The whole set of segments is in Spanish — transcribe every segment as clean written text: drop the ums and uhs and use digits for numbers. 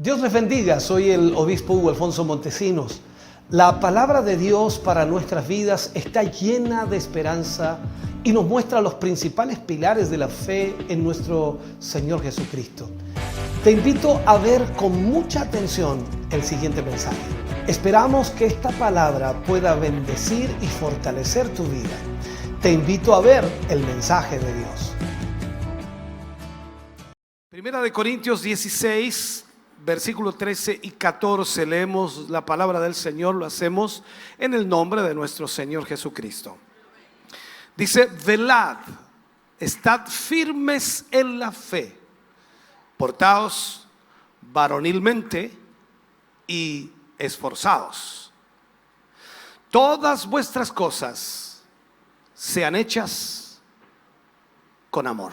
Dios les bendiga, soy el obispo Hugo Alfonso Montesinos. La palabra de Dios para nuestras vidas está llena de esperanza y nos muestra los principales pilares de la fe en nuestro Señor Jesucristo. Te invito a ver con mucha atención el siguiente mensaje. Esperamos que esta palabra pueda bendecir y fortalecer tu vida. Te invito a ver el mensaje de Dios. Primera de Corintios 16, versículos 13 y 14, leemos la palabra del Señor, lo hacemos en el nombre de nuestro Señor Jesucristo. Dice: velad, estad firmes en la fe, portaos varonilmente y esforzados. Todas vuestras cosas sean hechas con amor.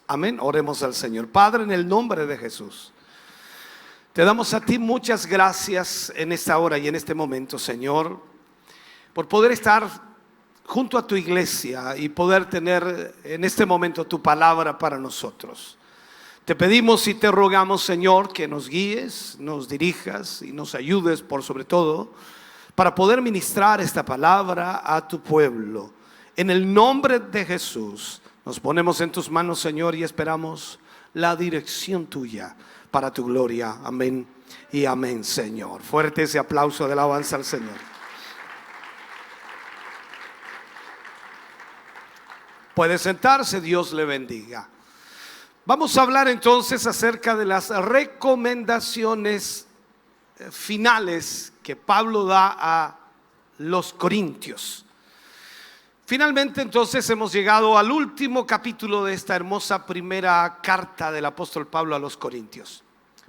Amén. Oremos al Señor. Padre, en el nombre de Jesús, te damos a ti muchas gracias en esta hora y en este momento, Señor, por poder estar junto a tu iglesia y poder tener en este momento tu palabra para nosotros. Te pedimos y te rogamos, Señor, que nos guíes, nos dirijas y nos ayudes, por sobre todo, para poder ministrar esta palabra a tu pueblo. En el nombre de Jesús, nos ponemos en tus manos, Señor, y esperamos la dirección tuya para tu gloria. Amén y amén, Señor. Fuerte ese aplauso de alabanza al Señor. Puede sentarse, Dios le bendiga. Vamos a hablar entonces acerca de las recomendaciones finales que Pablo da a los corintios. Finalmente entonces hemos llegado al último capítulo de esta hermosa primera carta del apóstol Pablo a los corintios.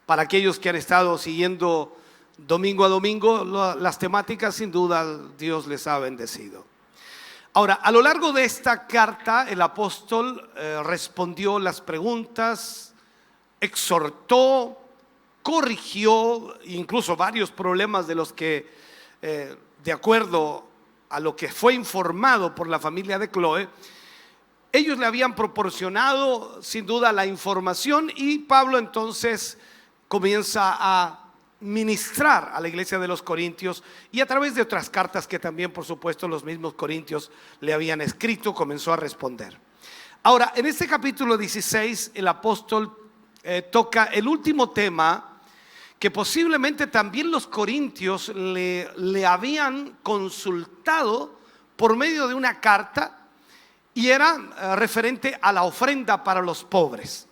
Para aquellos que han estado siguiendo domingo a domingo las temáticas, sin duda Dios les ha bendecido. Ahora, a lo largo de esta carta el apóstol respondió las preguntas, exhortó, corrigió incluso varios problemas de los que de acuerdo a lo que fue informado por la familia de Cloé, ellos le habían proporcionado sin duda la información, y Pablo entonces comienza a ministrar a la iglesia de los corintios, y a través de otras cartas que también por supuesto los mismos corintios le habían escrito, comenzó a responder. Ahora, en este capítulo 16 el apóstol toca el último tema que posiblemente también los corintios le habían consultado por medio de una carta, y era referente a la ofrenda para los pobres.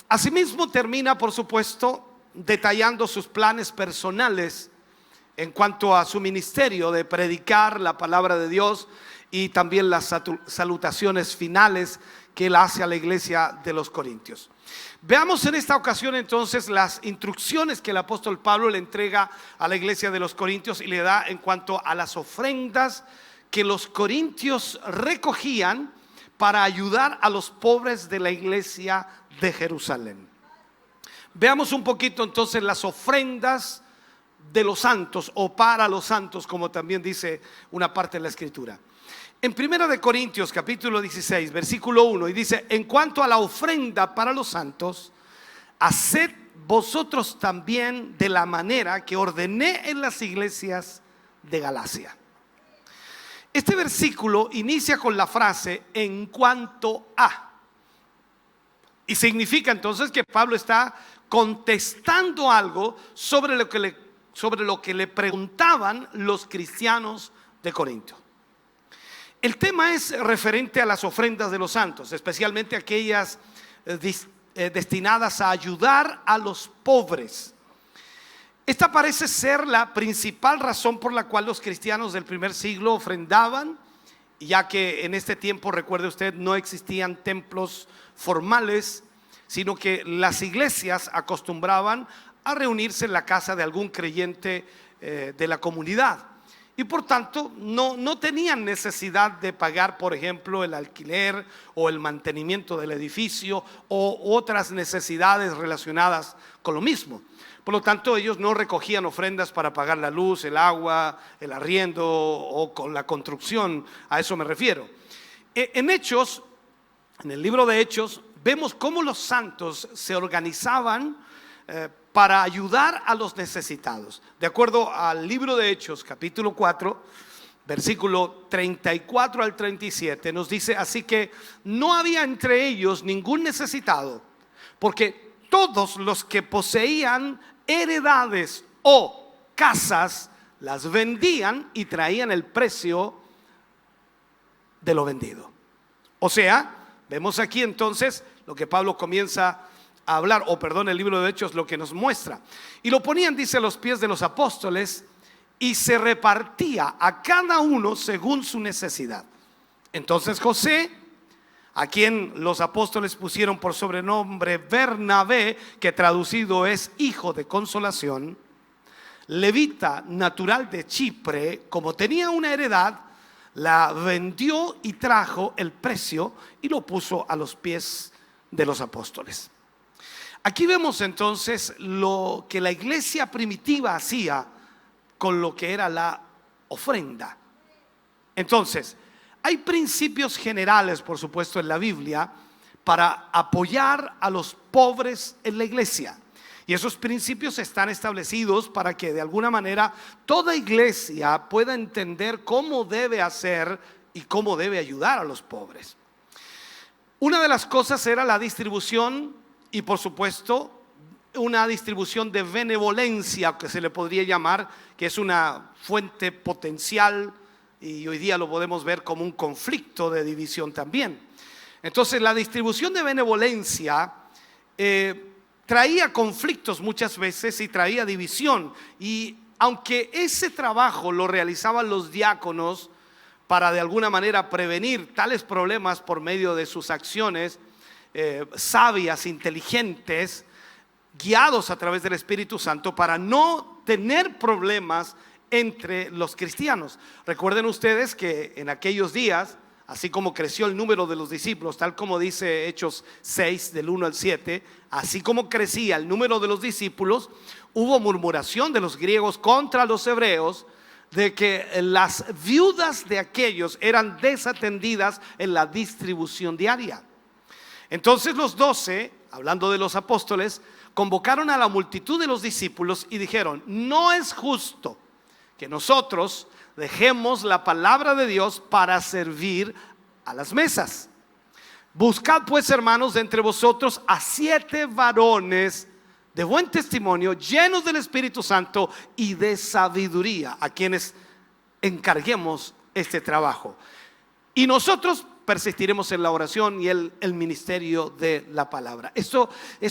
Asimismo termina, por supuesto, detallando sus planes personales en cuanto a su ministerio de predicar la palabra de Dios, y también las salutaciones finales que él hace a la iglesia de los corintios. Veamos en esta ocasión entonces las instrucciones que el apóstol Pablo le entrega a la iglesia de los corintios y le da en cuanto a las ofrendas que los corintios recogían para ayudar a los pobres de la iglesia de Jerusalén. Veamos un poquito entonces las ofrendas de los santos, o para los santos, como también dice una parte de la escritura. En Primera de Corintios capítulo 16 versículo 1, y dice: en cuanto a la ofrenda para los santos, haced vosotros también de la manera que ordené en las iglesias de Galacia. Este versículo inicia con la frase en cuanto a, y significa entonces que Pablo está contestando algo sobre lo que le preguntaban los cristianos de Corinto. El tema es referente a las ofrendas de los santos, especialmente aquellas destinadas a ayudar a los pobres. Esta parece ser la principal razón por la cual los cristianos del primer siglo ofrendaban, ya que en este tiempo, recuerde usted, no existían templos formales, sino que las iglesias acostumbraban a reunirse en la casa de algún creyente de la comunidad. Y por tanto no tenían necesidad de pagar, por ejemplo, el alquiler o el mantenimiento del edificio o otras necesidades relacionadas con lo mismo. Por lo tanto, ellos no recogían ofrendas para pagar la luz, el agua, el arriendo o con la construcción. A eso me refiero. En Hechos, en el libro de Hechos, vemos cómo los santos se organizaban para ayudar a los necesitados. De acuerdo al libro de Hechos, capítulo 4, versículo 34 al 37, nos dice: así que no había entre ellos ningún necesitado, porque todos los que poseían heredades o casas las vendían y traían el precio de lo vendido. O sea, vemos aquí entonces lo que Pablo comienza a hablar, el libro de Hechos lo que nos muestra. Y lo ponían, dice, a los pies de los apóstoles, y se repartía a cada uno según su necesidad. Entonces José, a quien los apóstoles pusieron por sobrenombre Bernabé, que traducido es hijo de consolación, levita natural de Chipre, como tenía una heredad, la vendió y trajo el precio y lo puso a los pies de los apóstoles. Aquí vemos entonces lo que la iglesia primitiva hacía con lo que era la ofrenda. Entonces, hay principios generales, por supuesto, en la Biblia para apoyar a los pobres en la iglesia. Y esos principios están establecidos para que de alguna manera toda iglesia pueda entender cómo debe hacer y cómo debe ayudar a los pobres. Una de las cosas era la distribución, y por supuesto una distribución de benevolencia, que se le podría llamar, que es una fuente potencial, y hoy día lo podemos ver como un conflicto de división también. Entonces la distribución de benevolencia traía conflictos muchas veces y traía división, y aunque ese trabajo lo realizaban los diáconos para de alguna manera prevenir tales problemas por medio de sus acciones sabias, inteligentes, guiados a través del Espíritu Santo, para no tener problemas entre los cristianos. Recuerden ustedes que en aquellos días, así como creció el número de los discípulos, tal como dice Hechos 6 del 1 al 7, así como crecía el número de los discípulos, hubo murmuración de los griegos contra los hebreos, de que las viudas de aquellos eran desatendidas en la distribución diaria. Entonces los 12, hablando de los apóstoles, convocaron a la multitud de los discípulos y dijeron: no es justo que nosotros dejemos la palabra de Dios para servir a las mesas. Buscad pues, hermanos, de entre vosotros a 7 varones de buen testimonio, llenos del Espíritu Santo y de sabiduría, a quienes encarguemos este trabajo. Y nosotros persistiremos en la oración y el ministerio de la palabra. Esto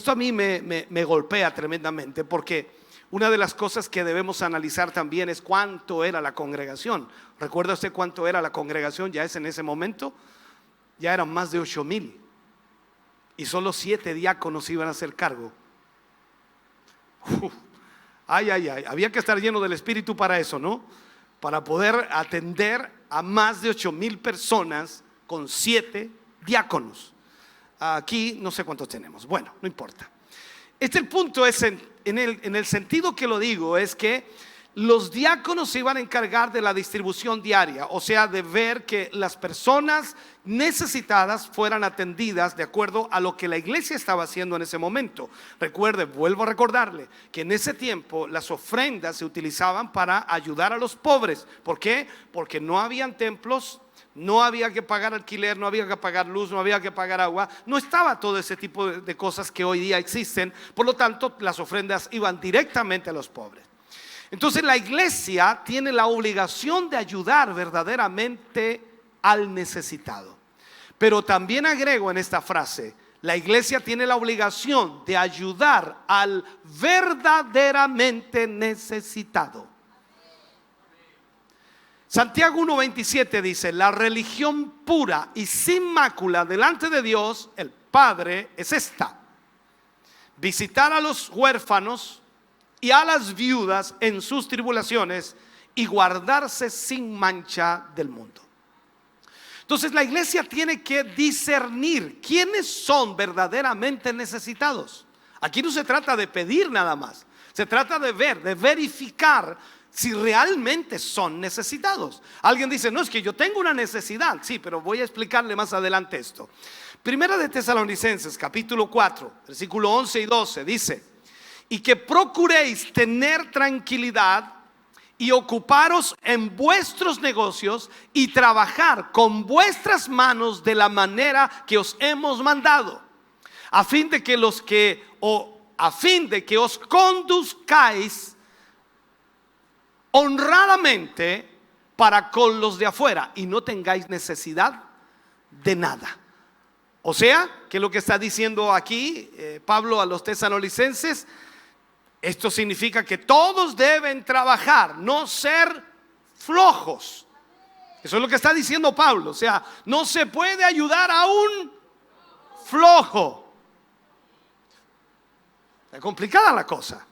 a mí me golpea tremendamente, porque una de las cosas que debemos analizar también es cuánto era la congregación. ¿Recuerda usted cuánto era la congregación? Ya es en ese momento, ya eran más de 8,000, y solo 7 diáconos iban a hacer cargo. Había que estar lleno del Espíritu para eso, ¿no? Para poder atender a más de 8,000 personas con 7 diáconos. Aquí no sé cuántos tenemos, bueno, no importa. El punto es en el sentido que lo digo, es que los diáconos se iban a encargar de la distribución diaria, o sea, de ver que las personas necesitadas fueran atendidas de acuerdo a lo que la iglesia estaba haciendo en ese momento. Recuerde, vuelvo a recordarle que en ese tiempo las ofrendas se utilizaban para ayudar a los pobres. ¿Por qué? Porque no habían templos, no había que pagar alquiler, no había que pagar luz, no había que pagar agua, no estaba todo ese tipo de cosas que hoy día existen. Por lo tanto, las ofrendas iban directamente a los pobres. Entonces la iglesia tiene la obligación de ayudar verdaderamente al necesitado. Pero también agrego en esta frase: la iglesia tiene la obligación de ayudar al verdaderamente necesitado. Santiago 1:27 dice: la religión pura y sin mácula delante de Dios el Padre es esta: visitar a los huérfanos y a las viudas en sus tribulaciones y guardarse sin mancha del mundo. Entonces la iglesia tiene que discernir quiénes son verdaderamente necesitados. Aquí no se trata de pedir nada más, se trata de ver, de verificar si realmente son necesitados. Alguien dice: no, es que yo tengo una necesidad. Sí, pero voy a explicarle más adelante esto. Primera de Tesalonicenses, capítulo 4, versículo 11 y 12, dice: y que procuréis tener tranquilidad y ocuparos en vuestros negocios y trabajar con vuestras manos de la manera que os hemos mandado, a fin de que os conduzcáis honradamente para con los de afuera y no tengáis necesidad de nada. O sea, que lo que está diciendo aquí Pablo a los tesalonicenses, esto significa que todos deben trabajar, no ser flojos. Eso es lo que está diciendo Pablo. O sea, no se puede ayudar a un flojo. Es complicada la cosa.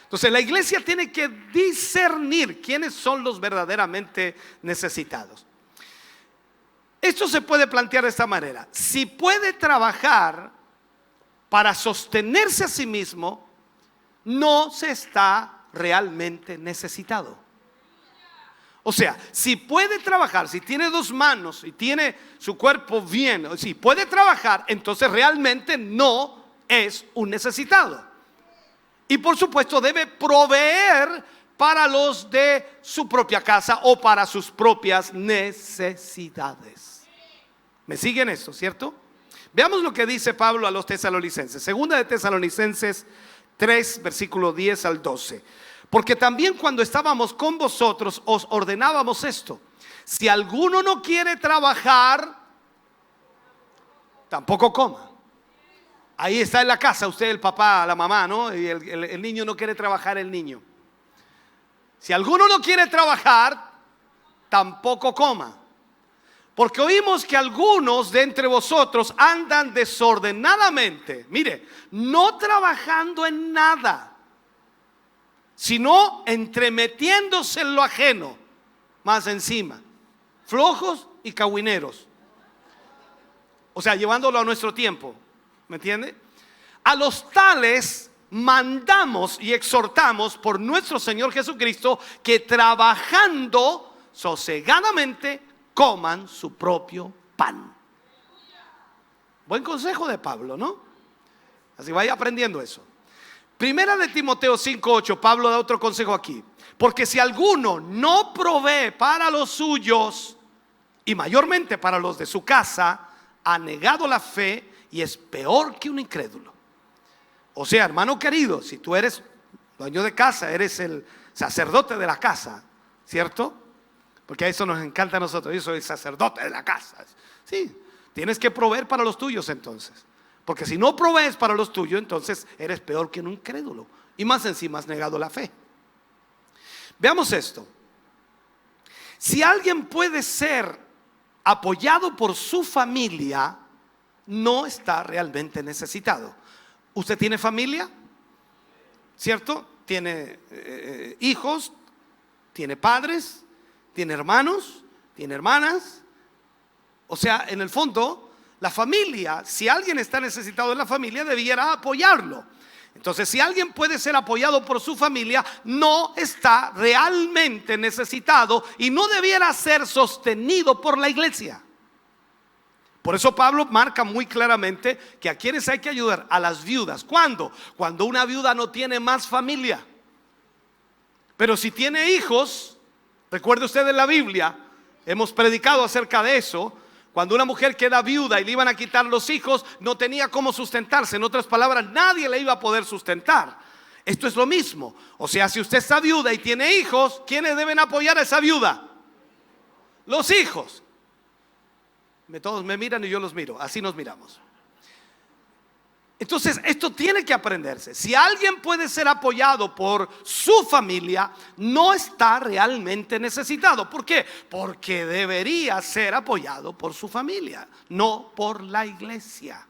Entonces la iglesia tiene que discernir quiénes son los verdaderamente necesitados. Esto se puede plantear de esta manera: si puede trabajar para sostenerse a sí mismo, no se está realmente necesitado. O sea, si puede trabajar, si tiene dos manos y tiene su cuerpo bien, si puede trabajar, entonces realmente no es un necesitado. Y por supuesto debe proveer para los de su propia casa o para sus propias necesidades. ¿Me siguen esto, cierto? Veamos lo que dice Pablo a los tesalonicenses. Segunda de Tesalonicenses 3, versículo 10 al 12. Porque también cuando estábamos con vosotros os ordenábamos esto: si alguno no quiere trabajar, tampoco coma. Ahí está en la casa usted, el papá, la mamá, ¿no? Y el niño no quiere trabajar, el niño. Si alguno no quiere trabajar, tampoco coma. Porque oímos que algunos de entre vosotros andan desordenadamente, mire, no trabajando en nada, sino entremetiéndose en lo ajeno, más encima, flojos y cahuineros. O sea, llevándolo a nuestro tiempo, ¿me entiende? A los tales mandamos y exhortamos por nuestro Señor Jesucristo que trabajando sosegadamente coman su propio pan. Buen consejo de Pablo, ¿no? Así vaya aprendiendo eso. Primera de Timoteo 5:8, Pablo da otro consejo aquí: porque si alguno no provee para los suyos, y mayormente para los de su casa, ha negado la fe y es peor que un incrédulo. O sea, hermano querido, si tú eres dueño de casa, eres el sacerdote de la casa, ¿cierto? Porque a eso nos encanta a nosotros: yo soy el sacerdote de la casa. Sí, tienes que proveer para los tuyos entonces. Porque si no provees para los tuyos, entonces eres peor que un incrédulo. Y más encima has negado la fe. Veamos esto. Si alguien puede ser apoyado por su familia, no está realmente necesitado. ¿Usted tiene familia? ¿Cierto? ¿Tiene hijos? ¿Tiene padres? ¿Tiene hermanos? ¿Tiene hermanas? O sea, en el fondo, la familia, si alguien está necesitado en la familia, debiera apoyarlo. Entonces, si alguien puede ser apoyado por su familia, no está realmente necesitado y no debiera ser sostenido por la iglesia. Por eso Pablo marca muy claramente que a quienes hay que ayudar: a las viudas. ¿Cuándo? Cuando una viuda no tiene más familia. Pero si tiene hijos, recuerde usted en la Biblia, hemos predicado acerca de eso. Cuando una mujer queda viuda y le iban a quitar los hijos, no tenía cómo sustentarse. En otras palabras, nadie le iba a poder sustentar. Esto es lo mismo. O sea, si usted está viuda y tiene hijos, ¿quiénes deben apoyar a esa viuda? Los hijos. Todos me miran y yo los miro. Así nos miramos. Entonces, esto tiene que aprenderse. Si alguien puede ser apoyado por su familia, no está realmente necesitado. ¿Por qué? Porque debería ser apoyado por su familia, no por la iglesia.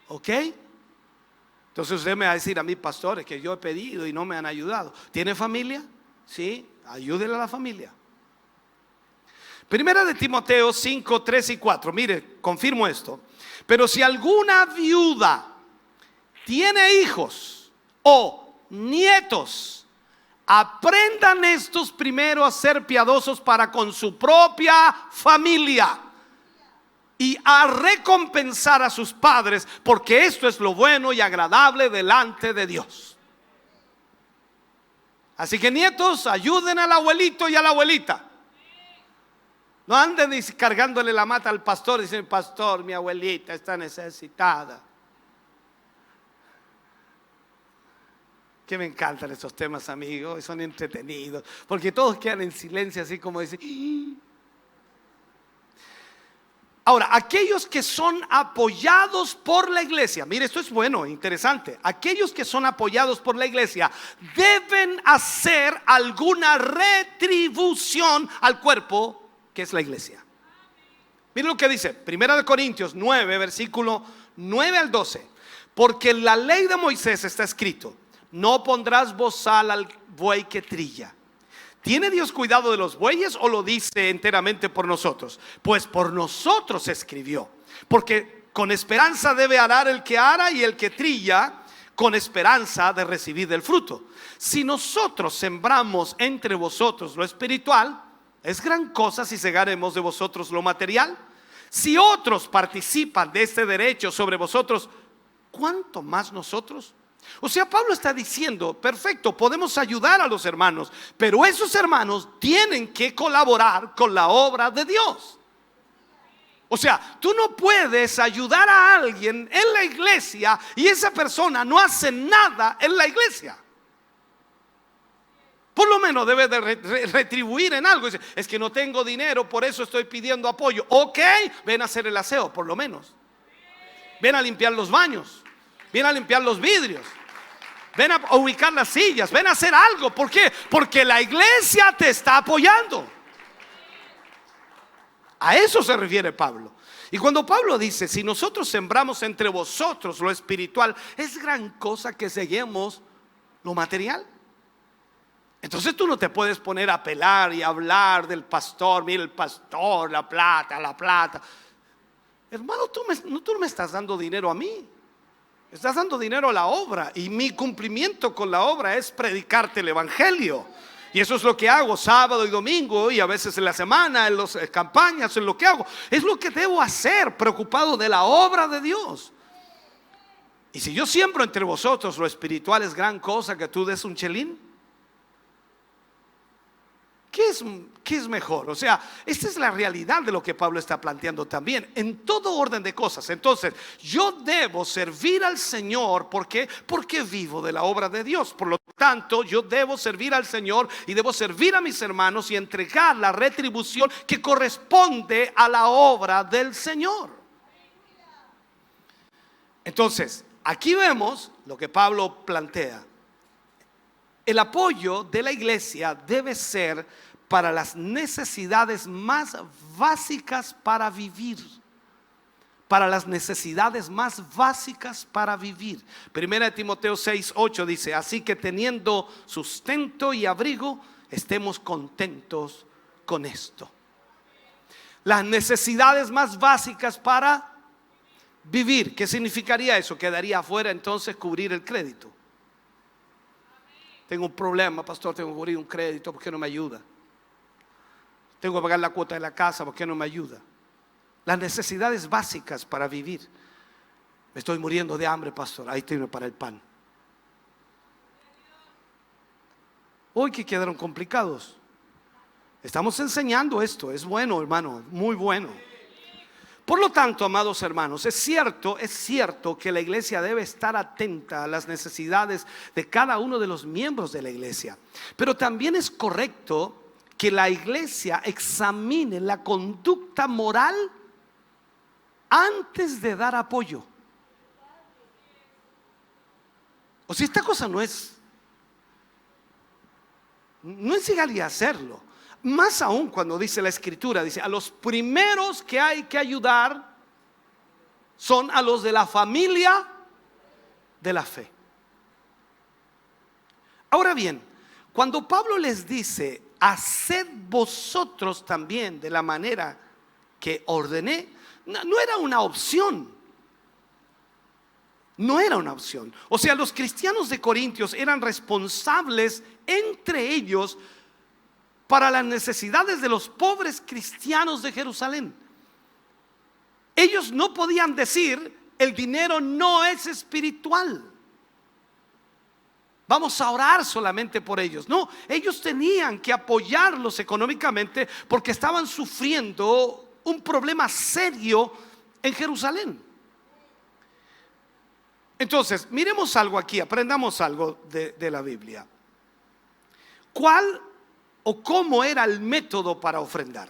¿Ok? Entonces usted me va a decir a mí: pastores, que yo he pedido y no me han ayudado. ¿Tiene familia? Sí, ayúdele a la familia. Primera de Timoteo 5, 3 y 4. Mire, confirmo esto. Pero si alguna viuda tiene hijos o nietos, aprendan estos primero a ser piadosos para con su propia familia. y a recompensar a sus padres, porque esto es lo bueno y agradable delante de Dios. Así que nietos, ayuden al abuelito y a la abuelita. No anden cargándole la mata al pastor y dicen: pastor, mi abuelita está necesitada. Que me encantan estos temas, amigos, son entretenidos, porque todos quedan en silencio, así como dicen. ¡Ah! Ahora, aquellos que son apoyados por la iglesia, mire, esto es bueno, interesante. Aquellos que son apoyados por la iglesia deben hacer alguna retribución al cuerpo que es la iglesia. Mire lo que dice 1 Corintios 9, versículo 9 al 12. Porque en la ley de Moisés está escrito: no pondrás bozal al buey que trilla. ¿Tiene Dios cuidado de los bueyes o lo dice enteramente por nosotros? Pues por nosotros se escribió. Porque con esperanza debe arar el que ara, y el que trilla con esperanza de recibir del fruto. Si nosotros sembramos entre vosotros lo espiritual, es gran cosa si segaremos de vosotros lo material. Si otros participan de este derecho sobre vosotros, ¿cuánto más nosotros? O sea, Pablo está diciendo: perfecto, podemos ayudar a los hermanos, pero esos hermanos tienen que colaborar con la obra de Dios. O sea, tú no puedes ayudar a alguien en la iglesia y esa persona no hace nada en la iglesia. Por lo menos debe de retribuir en algo. Dice: es que no tengo dinero, por eso estoy pidiendo apoyo. Ok, ven a hacer el aseo, por lo menos. Ven a limpiar los baños. Ven a limpiar los vidrios. Ven a ubicar las sillas. Ven a hacer algo. ¿Por qué? Porque la iglesia te está apoyando. A eso se refiere Pablo. Y cuando Pablo dice: si nosotros sembramos entre vosotros lo espiritual, es gran cosa que seguimos lo material. Entonces tú no te puedes poner a pelar y hablar del pastor. Mira el pastor, la plata, la plata. Hermano, tú no me estás dando dinero a mí. Estás dando dinero a la obra, y mi cumplimiento con la obra es predicarte el evangelio. Y eso es lo que hago sábado y domingo, y a veces en la semana, en las campañas, en lo que hago. Es lo que debo hacer, preocupado de la obra de Dios. Y si yo siembro entre vosotros lo espiritual, es gran cosa que tú des un chelín. ¿Qué es mejor? O sea, esta es la realidad de lo que Pablo está planteando también, en todo orden de cosas. Entonces, yo debo servir al Señor. ¿Por qué? Porque vivo de la obra de Dios. Por lo tanto, yo debo servir al Señor y debo servir a mis hermanos y entregar la retribución que corresponde a la obra del Señor. Entonces, aquí vemos lo que Pablo plantea. El apoyo de la iglesia debe ser para las necesidades más básicas para vivir. Para las necesidades más básicas para vivir. 1 Timoteo 6:8 dice: así que teniendo sustento y abrigo, estemos contentos con esto. Las necesidades más básicas para vivir. ¿Qué significaría eso? Quedaría afuera entonces cubrir el crédito. Tengo un problema, pastor, tengo que cubrir un crédito, ¿por qué no me ayuda? Tengo que pagar la cuota de la casa, ¿por qué no me ayuda? Las necesidades básicas para vivir. Me estoy muriendo de hambre, pastor, ahí tiene para el pan. Hoy que quedaron complicados. Estamos enseñando esto, es bueno, hermano, muy bueno. Por lo tanto, amados hermanos, es cierto que la iglesia debe estar atenta a las necesidades de cada uno de los miembros de la iglesia. Pero también es correcto que la iglesia examine la conducta moral antes de dar apoyo. O sea, esta cosa no es ilegal hacerlo. Más aún cuando dice la escritura, dice: a los primeros que hay que ayudar son a los de la familia de la fe. Ahora bien, cuando Pablo les dice: haced vosotros también de la manera que ordené, no era una opción. No era una opción. O sea, los cristianos de Corintios eran responsables entre ellos para las necesidades de los pobres cristianos de Jerusalén. Ellos no podían decir: el dinero no es espiritual, vamos a orar solamente por ellos. No, ellos tenían que apoyarlos económicamente porque estaban sufriendo un problema serio en Jerusalén. Entonces, miremos algo aquí, aprendamos algo de la Biblia. ¿Cuál o cómo era el método para ofrendar?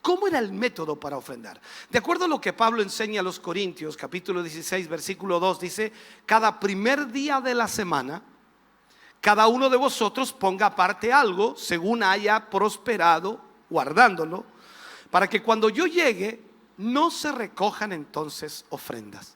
¿Cómo era el método para ofrendar? De acuerdo a lo que Pablo enseña a los Corintios, capítulo 16, versículo 2, dice: cada primer día de la semana, cada uno de vosotros ponga aparte algo según haya prosperado, guardándolo, para que cuando yo llegue no se recojan entonces ofrendas.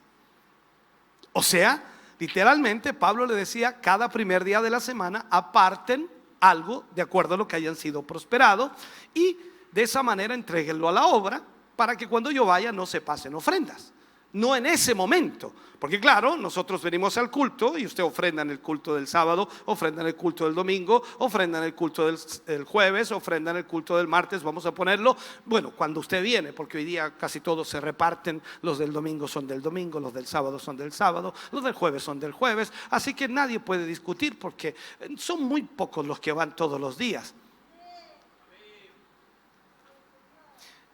O sea, literalmente Pablo le decía: cada primer día de la semana aparten algo de acuerdo a lo que hayan sido prosperado, y de esa manera entréguenlo a la obra para que cuando yo vaya no se pasen ofrendas. No en ese momento, porque claro, nosotros venimos al culto y usted ofrenda en el culto del sábado, ofrenda en el culto del domingo, ofrenda en el culto del jueves, ofrenda en el culto del martes, vamos a ponerlo, bueno, cuando usted viene, porque hoy día casi todos se reparten: los del domingo son del domingo, los del sábado son del sábado, los del jueves son del jueves, así que nadie puede discutir porque son muy pocos los que van todos los días.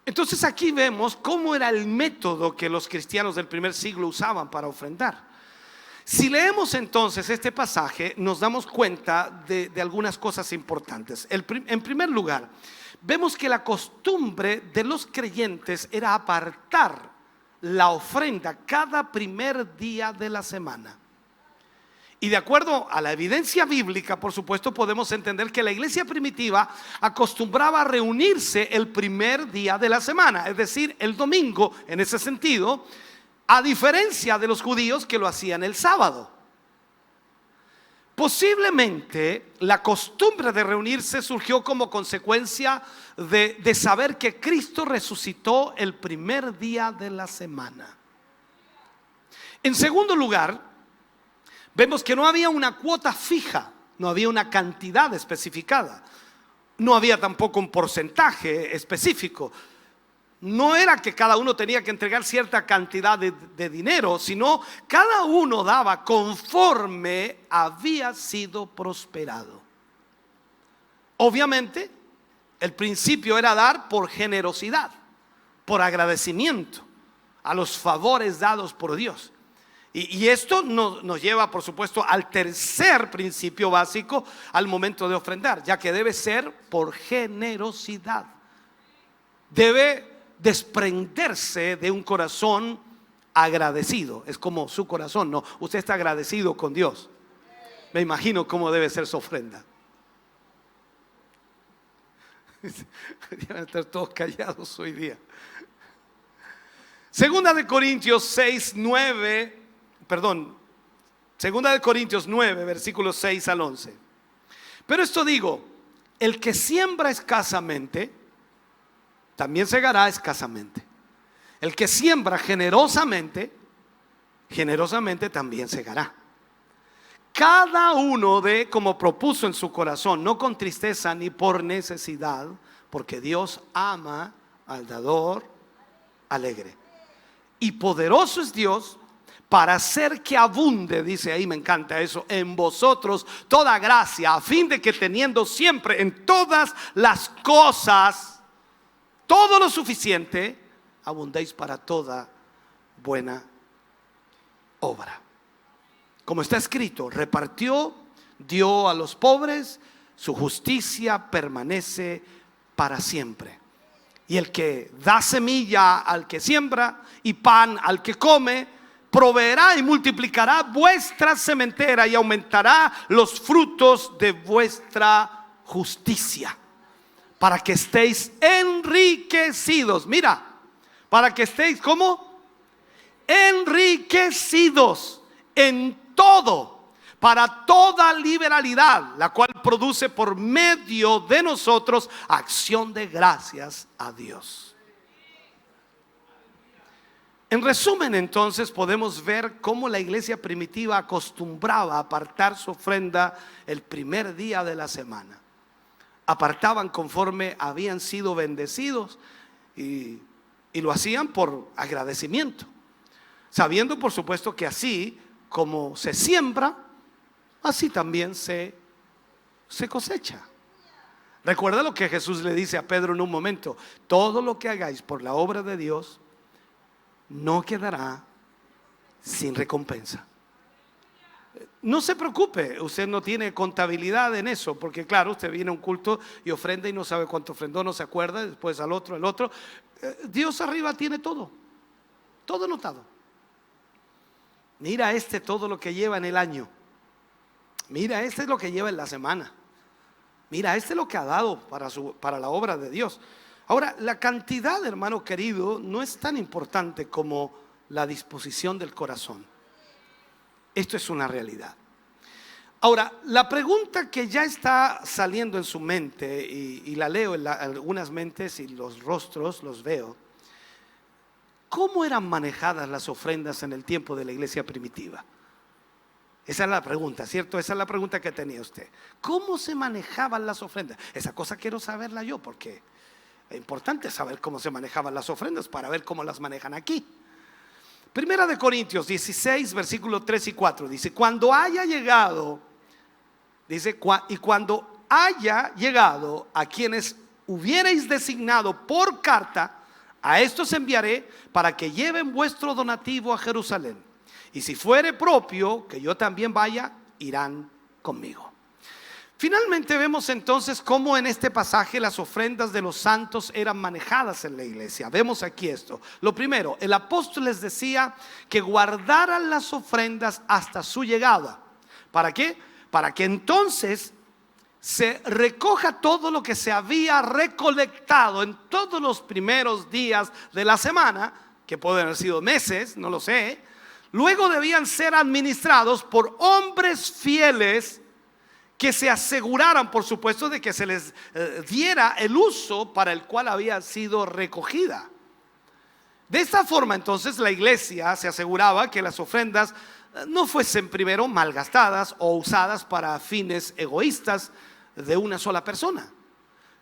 Entonces aquí vemos cómo era el método que los cristianos del primer siglo usaban para ofrendar. Si leemos entonces este pasaje, nos damos cuenta de algunas cosas importantes. En primer lugar, vemos que la costumbre de los creyentes era apartar la ofrenda cada primer día de la semana. Y de acuerdo a la evidencia bíblica, por supuesto, podemos entender que la iglesia primitiva acostumbraba a reunirse el primer día de la semana, es decir, el domingo, en ese sentido, a diferencia de los judíos que lo hacían el sábado. Posiblemente la costumbre de reunirse surgió como consecuencia de saber que Cristo resucitó el primer día de la semana. En segundo lugar, vemos que no había una cuota fija, no había una cantidad especificada, no había tampoco un porcentaje específico. No era que cada uno tenía que entregar cierta cantidad de dinero, sino cada uno daba conforme había sido prosperado. Obviamente, el principio era dar por generosidad, por agradecimiento a los favores dados por Dios. Y esto nos lleva, por supuesto, al tercer principio básico al momento de ofrendar, ya que debe ser por generosidad. Debe desprenderse de un corazón agradecido. Es como su corazón, ¿no? Usted está agradecido con Dios. Me imagino cómo debe ser su ofrenda. Deben estar todos callados hoy día. Segunda de Corintios 9, versículos 6 al 11. Pero esto digo: el que siembra escasamente, también segará escasamente. El que siembra generosamente, generosamente también segará. Cada uno dé como propuso en su corazón, no con tristeza ni por necesidad, porque Dios ama al dador alegre. Y poderoso es Dios para hacer que abunde, dice ahí, me encanta eso, en vosotros toda gracia, a fin de que teniendo siempre en todas las cosas todo lo suficiente, abundéis para toda buena obra. Como está escrito: repartió, dio a los pobres, su justicia permanece para siempre. Y el que da semilla al que siembra y pan al que come, proveerá y multiplicará vuestra sementera y aumentará los frutos de vuestra justicia, para que estéis enriquecidos. Mira, para que estéis ¿cómo? Enriquecidos en todo, para toda liberalidad, la cual produce por medio de nosotros acción de gracias a Dios. En resumen, entonces, podemos ver cómo la iglesia primitiva acostumbraba a apartar su ofrenda el primer día de la semana. Apartaban conforme habían sido bendecidos, y Y lo hacían por agradecimiento, sabiendo por supuesto que así como se siembra, así también se cosecha. Recuerda lo que Jesús le dice a Pedro en un momento: todo lo que hagáis por la obra de Dios no quedará sin recompensa. No se preocupe, usted no tiene contabilidad en eso, porque claro, usted viene a un culto y ofrenda y no sabe cuánto ofrendó, no se acuerda, después al otro, el otro. Dios arriba tiene todo anotado. Mira todo lo que lleva en el año. Mira es lo que lleva en la semana. Mira es lo que ha dado para la obra de Dios. Ahora, la cantidad, hermano querido, no es tan importante como la disposición del corazón. Esto es una realidad. Ahora, la pregunta que ya está saliendo en su mente, y la leo en algunas mentes y los rostros los veo: ¿cómo eran manejadas las ofrendas en el tiempo de la iglesia primitiva? Esa es la pregunta, ¿cierto? Esa es la pregunta que tenía usted. ¿Cómo se manejaban las ofrendas? Esa cosa quiero saberla yo, porque es importante saber cómo se manejaban las ofrendas para ver cómo las manejan aquí. Primera de Corintios 16, versículos 3 y 4 dice: cuando haya llegado a quienes hubierais designado por carta, a estos enviaré para que lleven vuestro donativo a Jerusalén. Y si fuere propio que yo también vaya, irán conmigo. Finalmente vemos entonces cómo en este pasaje las ofrendas de los santos eran manejadas en la iglesia. Vemos aquí esto. Lo primero, el apóstol les decía que guardaran las ofrendas hasta su llegada. ¿Para qué? Para que entonces se recoja todo lo que se había recolectado en todos los primeros días de la semana, que pueden haber sido meses, no lo sé. Luego debían ser administrados por hombres fieles que se aseguraran, por supuesto, de que se les diera el uso para el cual había sido recogida. De esta forma, entonces, la iglesia se aseguraba que las ofrendas no fuesen primero malgastadas o usadas para fines egoístas de una sola persona,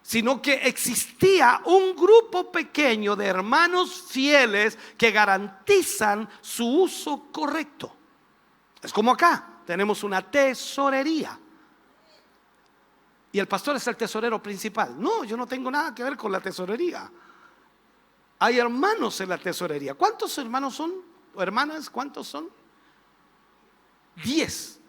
sino que existía un grupo pequeño de hermanos fieles que garantizan su uso correcto. Es como acá, tenemos una tesorería y el pastor es el tesorero principal. No, yo no tengo nada que ver con la tesorería. Hay hermanos en la tesorería. ¿Cuántos hermanos son? ¿O hermanas? ¿Cuántos son? 10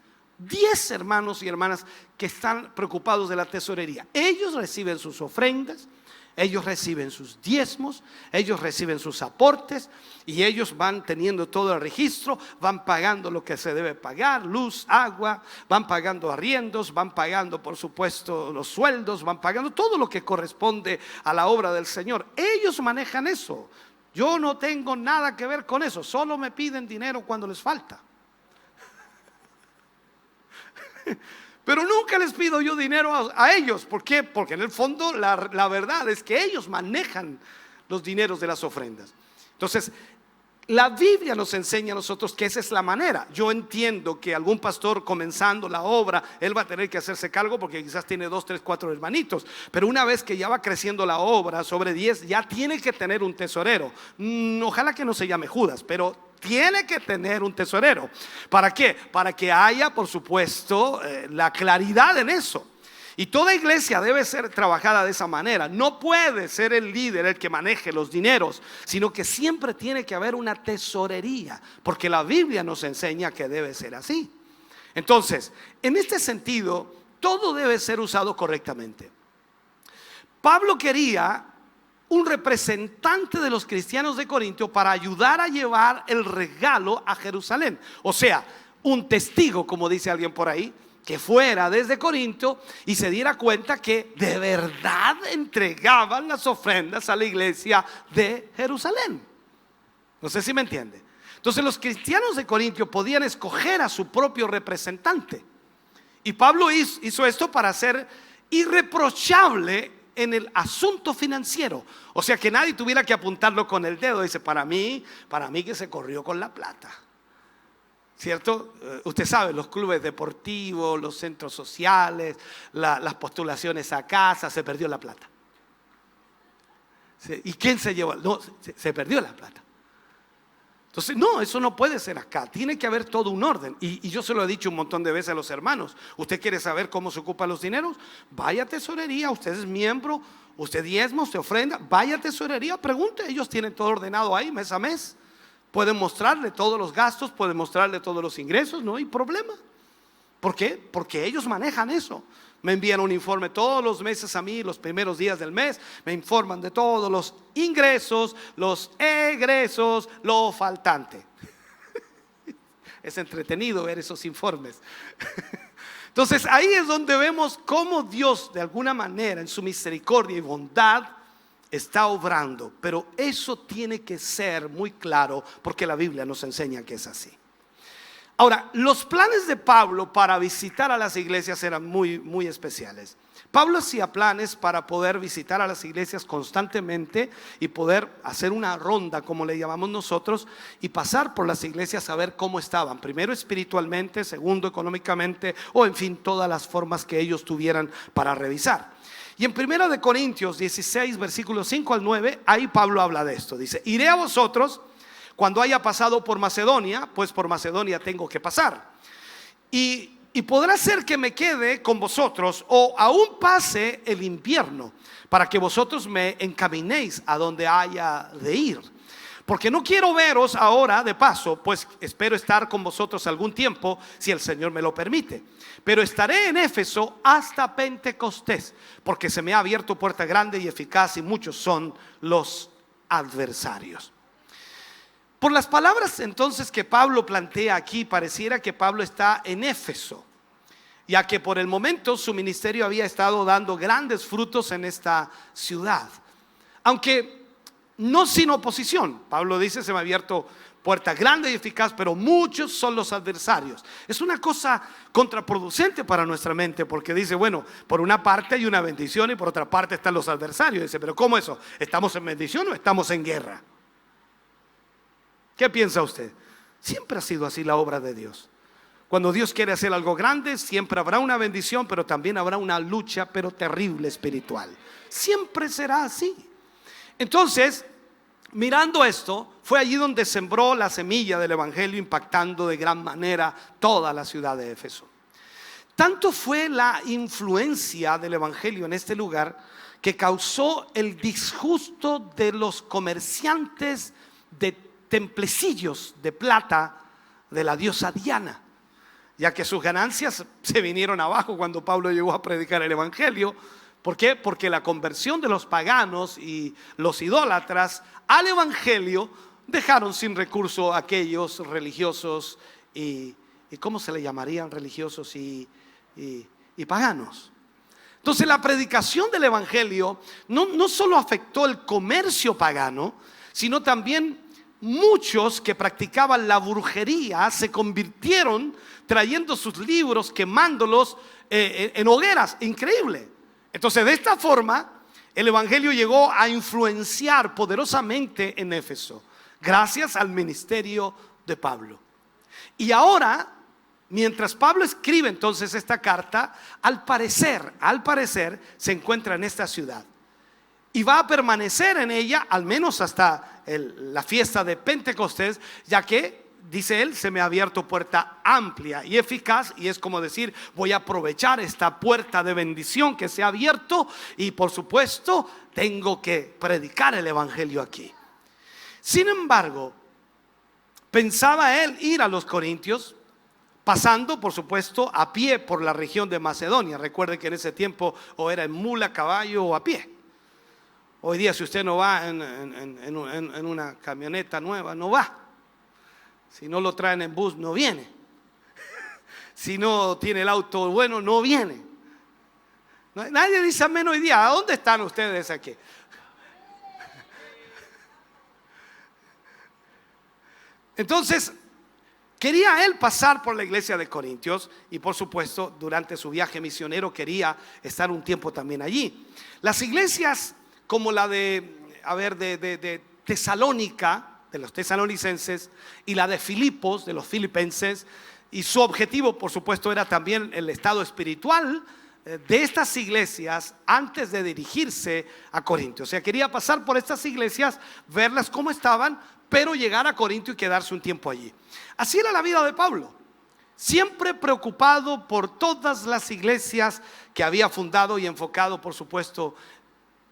hermanos y hermanas que están preocupados de la tesorería. Ellos reciben sus ofrendas, ellos reciben sus diezmos, ellos reciben sus aportes, y ellos van teniendo todo el registro, van pagando lo que se debe pagar: luz, agua, van pagando arriendos, van pagando por supuesto los sueldos, van pagando todo lo que corresponde a la obra del Señor. Ellos manejan eso. Yo no tengo nada que ver con eso, solo me piden dinero cuando les falta. Pero nunca les pido yo dinero a ellos. ¿Por qué? Porque en el fondo la verdad es que ellos manejan los dineros de las ofrendas. Entonces, la Biblia nos enseña a nosotros que esa es la manera. Yo entiendo que algún pastor comenzando la obra, él va a tener que hacerse cargo porque quizás tiene 2, 3, 4 hermanitos. Pero una vez que ya va creciendo la obra sobre 10, ya tiene que tener un tesorero. Ojalá que no se llame Judas, pero tiene que tener un tesorero. ¿Para qué? Para que haya, por supuesto, la claridad en eso. Y toda iglesia debe ser trabajada de esa manera. No puede ser el líder el que maneje los dineros, sino que siempre tiene que haber una tesorería, porque la Biblia nos enseña que debe ser así. Entonces, en este sentido, todo debe ser usado correctamente. Pablo quería un representante de los cristianos de Corinto para ayudar a llevar el regalo a Jerusalén. O sea, un testigo, como dice alguien por ahí, que fuera desde Corinto y se diera cuenta que de verdad entregaban las ofrendas a la iglesia de Jerusalén. No sé si me entiende. Entonces los cristianos de Corinto podían escoger a su propio representante, y Pablo hizo esto para ser irreprochable en el asunto financiero. O sea, que nadie tuviera que apuntarlo con el dedo. Dice: para mí que se corrió con la plata, ¿cierto? Usted sabe, los clubes deportivos, los centros sociales, las postulaciones a casa, se perdió la plata. ¿Y quién se llevó? No, se perdió la plata. Entonces, no, eso no puede ser acá. Tiene que haber todo un orden. Y yo se lo he dicho un montón de veces a los hermanos. ¿Usted quiere saber cómo se ocupan los dineros? Vaya a tesorería, usted es miembro, usted diezma, usted ofrenda. Vaya a tesorería, pregunte. Ellos tienen todo ordenado ahí mes a mes. Pueden mostrarle todos los gastos, pueden mostrarle todos los ingresos, no hay problema. ¿Por qué? Porque ellos manejan eso. Me envían un informe todos los meses a mí, los primeros días del mes. Me informan de todos los ingresos, los egresos, lo faltante. Es entretenido ver esos informes. Entonces ahí es donde vemos cómo Dios de alguna manera en su misericordia y bondad está obrando. Pero eso tiene que ser muy claro porque la Biblia nos enseña que es así. Ahora, los planes de Pablo para visitar a las iglesias eran muy especiales. Pablo hacía planes para poder visitar a las iglesias constantemente y poder hacer una ronda, como le llamamos nosotros, y pasar por las iglesias a ver cómo estaban. Primero espiritualmente, segundo económicamente, o en fin, todas las formas que ellos tuvieran para revisar. Y en 1 Corintios 16, versículos 5 al 9, ahí Pablo habla de esto. Dice: iré a vosotros cuando haya pasado por Macedonia, pues por Macedonia tengo que pasar. Y podrá ser que me quede con vosotros, o aún pase el invierno, para que vosotros me encaminéis a donde haya de ir. Porque no quiero veros ahora de paso, pues espero estar con vosotros algún tiempo, si el Señor me lo permite. Pero estaré en Éfeso hasta Pentecostés, porque se me ha abierto puerta grande y eficaz, y muchos son los adversarios. Por las palabras entonces que Pablo plantea aquí, pareciera que Pablo está en Éfeso, ya que por el momento su ministerio había estado dando grandes frutos en esta ciudad, aunque no sin oposición. Pablo dice: se me ha abierto puerta grande y eficaz, pero muchos son los adversarios. Es una cosa contraproducente para nuestra mente, porque dice, bueno, por una parte hay una bendición y por otra parte están los adversarios. Dice, pero ¿cómo eso? ¿Estamos en bendición o estamos en guerra? ¿Qué piensa usted? Siempre ha sido así la obra de Dios. Cuando Dios quiere hacer algo grande, siempre habrá una bendición, pero también habrá una lucha, pero terrible, espiritual. Siempre será así. Entonces, mirando esto, fue allí donde sembró la semilla del evangelio, impactando de gran manera toda la ciudad de Éfeso. Tanto fue la influencia del evangelio en este lugar que causó el disgusto de los comerciantes de templecillos de plata de la diosa Diana, ya que sus ganancias se vinieron abajo cuando Pablo llegó a predicar el evangelio. ¿Por qué? Porque la conversión de los paganos y los idólatras al evangelio dejaron sin recurso a aquellos religiosos y ¿cómo se le llamarían? Religiosos y paganos. Entonces la predicación del evangelio no solo afectó el comercio pagano, sino también muchos que practicaban la brujería se convirtieron trayendo sus libros, quemándolos en hogueras. Increíble. Entonces, de esta forma, el evangelio llegó a influenciar poderosamente en Éfeso, gracias al ministerio de Pablo. Y ahora, mientras Pablo escribe entonces esta carta, al parecer se encuentra en esta ciudad. Y va a permanecer en ella al menos hasta la fiesta de Pentecostés, ya que, dice él, se me ha abierto puerta amplia y eficaz, y es como decir, voy a aprovechar esta puerta de bendición que se ha abierto, y por supuesto tengo que predicar el evangelio aquí. Sin embargo, pensaba él ir a los Corintios, pasando por supuesto a pie por la región de Macedonia. Recuerde que en ese tiempo o era en mula, caballo o a pie. Hoy día, si usted no va en una camioneta nueva, no va. Si no lo traen en bus, no viene. Si no tiene el auto bueno, no viene. Nadie dice amén hoy día. ¿A dónde están ustedes aquí? Entonces, quería él pasar por la iglesia de Corintios, y por supuesto, durante su viaje misionero quería estar un tiempo también allí. Las iglesias como la de Tesalónica, de los tesalonicenses, y la de Filipos, de los filipenses, y su objetivo por supuesto era también el estado espiritual de estas iglesias antes de dirigirse a Corintio. O sea, quería pasar por estas iglesias, verlas cómo estaban, pero llegar a Corintio y quedarse un tiempo allí. Así era la vida de Pablo, siempre preocupado por todas las iglesias que había fundado y enfocado, por supuesto,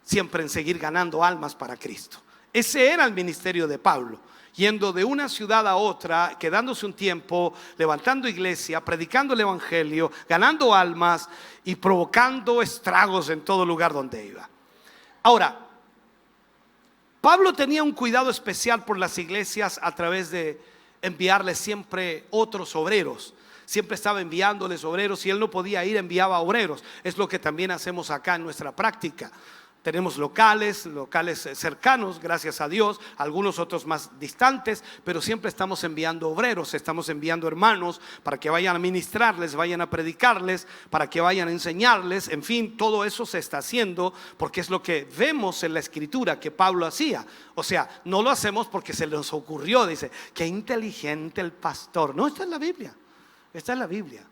siempre en seguir ganando almas para Cristo. Ese era el ministerio de Pablo, yendo de una ciudad a otra, quedándose un tiempo, levantando iglesia, predicando el evangelio, ganando almas y provocando estragos en todo lugar donde iba. Ahora, Pablo tenía un cuidado especial por las iglesias a través de enviarles siempre otros obreros. Siempre estaba enviándoles obreros. Si él no podía ir, enviaba obreros. Es lo que también hacemos acá en nuestra práctica. Tenemos locales cercanos, gracias a Dios, algunos otros más distantes, pero siempre estamos enviando obreros, estamos enviando hermanos para que vayan a ministrarles, vayan a predicarles, para que vayan a enseñarles. En fin, todo eso se está haciendo porque es lo que vemos en la escritura que Pablo hacía. O sea, no lo hacemos porque se nos ocurrió, dice, qué inteligente el pastor. No, está en la Biblia, está en la Biblia.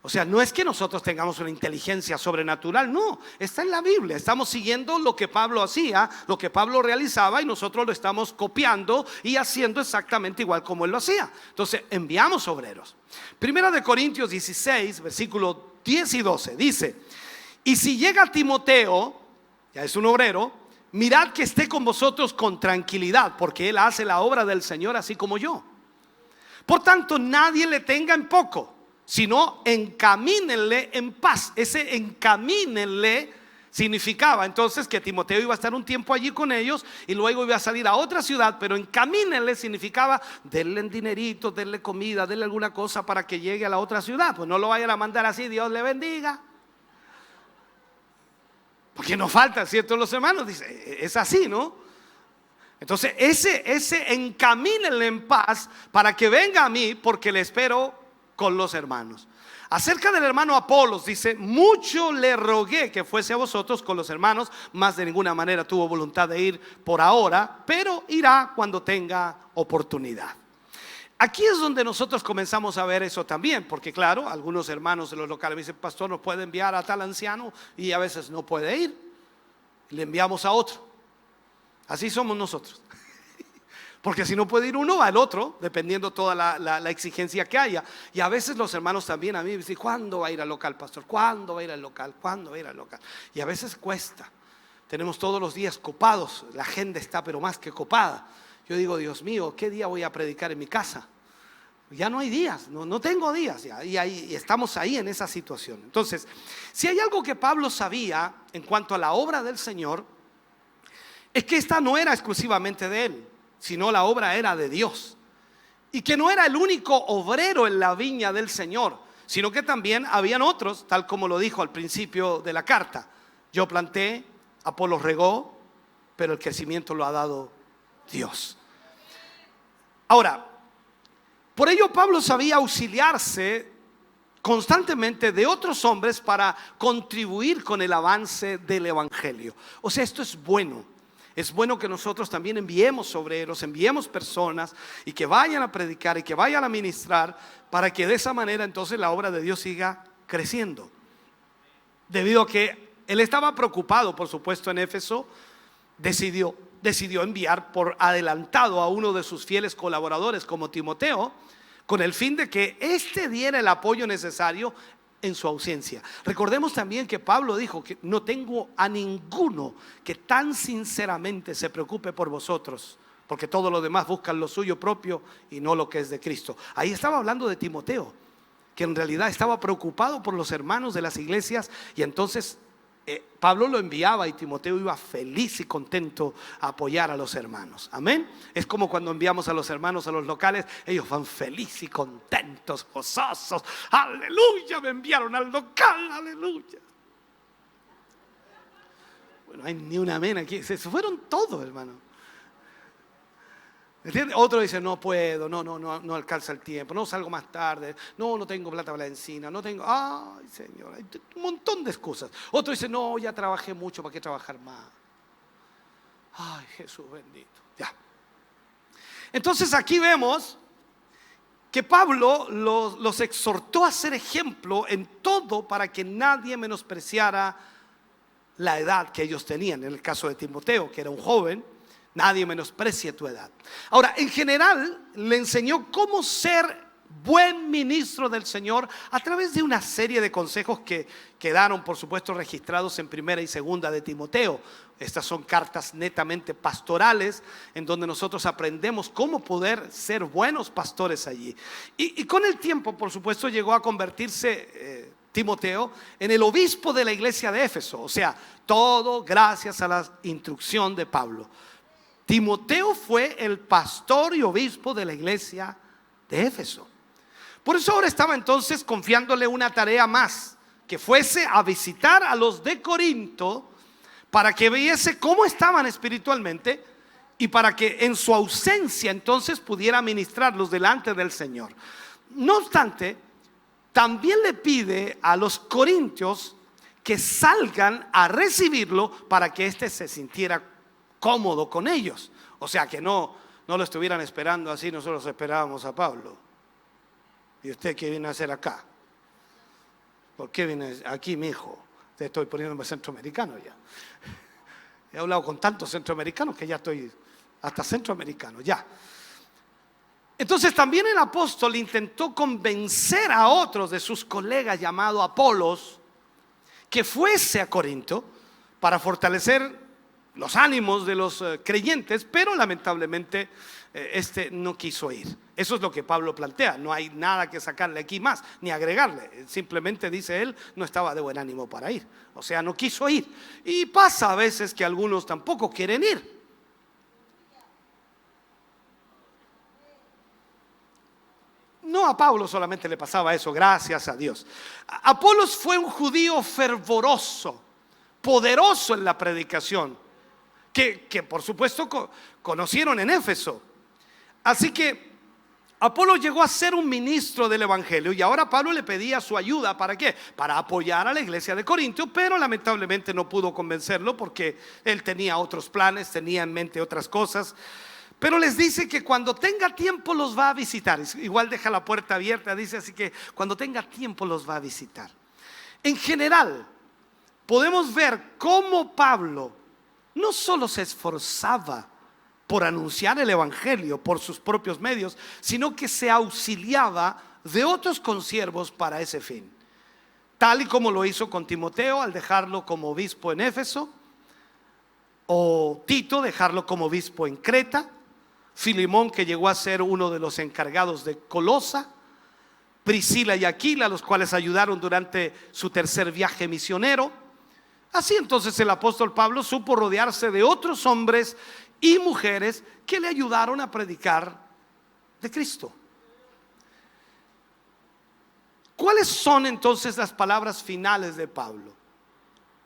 O sea, no es que nosotros tengamos una inteligencia sobrenatural, no, está en la Biblia. Estamos siguiendo lo que Pablo hacía, lo que Pablo realizaba, y nosotros lo estamos copiando y haciendo exactamente igual como él lo hacía. Entonces, enviamos obreros. Primera de Corintios 16, versículos 10 y 12, dice: y si llega Timoteo, ya es un obrero, mirad que esté con vosotros con tranquilidad, porque él hace la obra del Señor así como yo. Por tanto, nadie le tenga en poco, sino encamínenle en paz. Ese encamínenle significaba entonces que Timoteo iba a estar un tiempo allí con ellos y luego iba a salir a otra ciudad, pero encamínenle significaba denle un dinerito, denle comida, denle alguna cosa para que llegue a la otra ciudad. Pues no lo vayan a mandar así, Dios le bendiga, porque nos faltan, ¿cierto? Los hermanos, dice, es así, ¿no? Entonces ese encamínenle en paz para que venga a mí, porque le espero con los hermanos. Acerca del hermano Apolos, dice: mucho le rogué que fuese a vosotros con los hermanos, mas de ninguna manera tuvo voluntad de ir por ahora, pero irá cuando tenga oportunidad. Aquí es donde nosotros comenzamos a ver eso también, porque claro, algunos hermanos de los locales me dicen: pastor, ¿nos puede enviar a tal anciano? Y a veces no puede ir, le enviamos a otro. Así somos nosotros. Porque si no puede ir uno, va el otro, dependiendo toda la exigencia que haya. Y a veces los hermanos también a mí me dicen: ¿cuándo va a ir al local, pastor? ¿Cuándo va a ir al local? ¿Cuándo va a ir al local? Y a veces cuesta. Tenemos todos los días copados. La agenda está pero más que copada. Yo digo: Dios mío, ¿qué día voy a predicar en mi casa? Ya no hay días, no tengo días ya. Y estamos ahí en esa situación. Entonces, si hay algo que Pablo sabía en cuanto a la obra del Señor, es que esta no era exclusivamente de él, sino la obra era de Dios, y que no era el único obrero en la viña del Señor, sino que también habían otros, tal como lo dijo al principio de la carta: yo planté, Apolos regó, pero el crecimiento lo ha dado Dios. Ahora, por ello Pablo sabía auxiliarse constantemente de otros hombres para contribuir con el avance del evangelio. O sea, esto es bueno. Es bueno que nosotros también enviemos obreros, enviemos personas y que vayan a predicar y que vayan a ministrar, para que de esa manera entonces la obra de Dios siga creciendo. Debido a que él estaba preocupado, por supuesto, en Éfeso, decidió enviar por adelantado a uno de sus fieles colaboradores como Timoteo, con el fin de que éste diera el apoyo necesario en su ausencia. Recordemos también que Pablo dijo que no tengo a ninguno que tan sinceramente se preocupe por vosotros, porque todos los demás buscan lo suyo propio y no lo que es de Cristo. Ahí estaba hablando de Timoteo, que en realidad estaba preocupado por los hermanos de las iglesias, y entonces Pablo lo enviaba y Timoteo iba feliz y contento a apoyar a los hermanos. Amén. Es como cuando enviamos a los hermanos a los locales, ellos van felices y contentos, gozosos. Aleluya, me enviaron al local, aleluya. Bueno, no hay ni un amén aquí, se fueron todos, hermano. ¿Entiendes? Otro dice: no puedo, no alcanza el tiempo, no salgo más tarde, no tengo plata para la encina, no tengo, ay Señor, hay un montón de excusas. Otro dice: no, ya trabajé mucho, ¿para qué trabajar más? Ay, Jesús bendito, ya. Entonces aquí vemos que Pablo los exhortó a ser ejemplo en todo para que nadie menospreciara la edad que ellos tenían. En el caso de Timoteo, que era un joven, nadie menosprecia tu edad. Ahora, en general, le enseñó cómo ser buen ministro del Señor a través de una serie de consejos que quedaron, por supuesto, registrados en primera y segunda de Timoteo. Estas son cartas netamente pastorales en donde nosotros aprendemos cómo poder ser buenos pastores allí. Y con el tiempo, por supuesto, llegó a convertirse Timoteo en el obispo de la iglesia de Éfeso. O sea, todo gracias a la instrucción de Pablo. Timoteo fue el pastor y obispo de la iglesia de Éfeso. Por eso ahora estaba entonces confiándole una tarea más, que fuese a visitar a los de Corinto para que viese cómo estaban espiritualmente y para que en su ausencia entonces pudiera ministrarlos delante del Señor. No obstante, también le pide a los corintios que salgan a recibirlo para que éste se sintiera cómodo con ellos. O sea, que no lo estuvieran esperando así. Nosotros esperábamos a Pablo. ¿Y usted qué viene a hacer acá? ¿Por qué viene aquí, mi hijo? Te estoy poniéndome centroamericano ya. He hablado con tantos centroamericanos que ya estoy hasta centroamericano ya. Entonces también el apóstol intentó convencer a otros de sus colegas llamado Apolos que fuese a Corinto para fortalecer los ánimos de los creyentes, pero lamentablemente este no quiso ir. Eso es lo que Pablo plantea. No hay nada que sacarle aquí más, ni agregarle. Simplemente dice él, no estaba de buen ánimo para ir. O sea, no quiso ir. Y pasa a veces que algunos tampoco quieren ir. No a Pablo solamente le pasaba eso, gracias a Dios. Apolos fue un judío fervoroso, poderoso en la predicación, que por supuesto conocieron en Éfeso. Así que Apolo llegó a ser un ministro del evangelio y ahora Pablo le pedía su ayuda. ¿Para qué? Para apoyar a la iglesia de Corinto, pero lamentablemente no pudo convencerlo porque él tenía otros planes, tenía en mente otras cosas. Pero les dice que cuando tenga tiempo los va a visitar. Igual deja la puerta abierta, dice, así que cuando tenga tiempo los va a visitar. En general, podemos ver cómo Pablo no solo se esforzaba por anunciar el evangelio por sus propios medios, sino que se auxiliaba de otros consiervos para ese fin. Tal y como lo hizo con Timoteo al dejarlo como obispo en Éfeso, o Tito dejarlo como obispo en Creta, Filemón, que llegó a ser uno de los encargados de Colosa, Priscila y Aquila, los cuales ayudaron durante su tercer viaje misionero. Así entonces el apóstol Pablo supo rodearse de otros hombres y mujeres que le ayudaron a predicar de Cristo. ¿Cuáles son entonces las palabras finales de Pablo?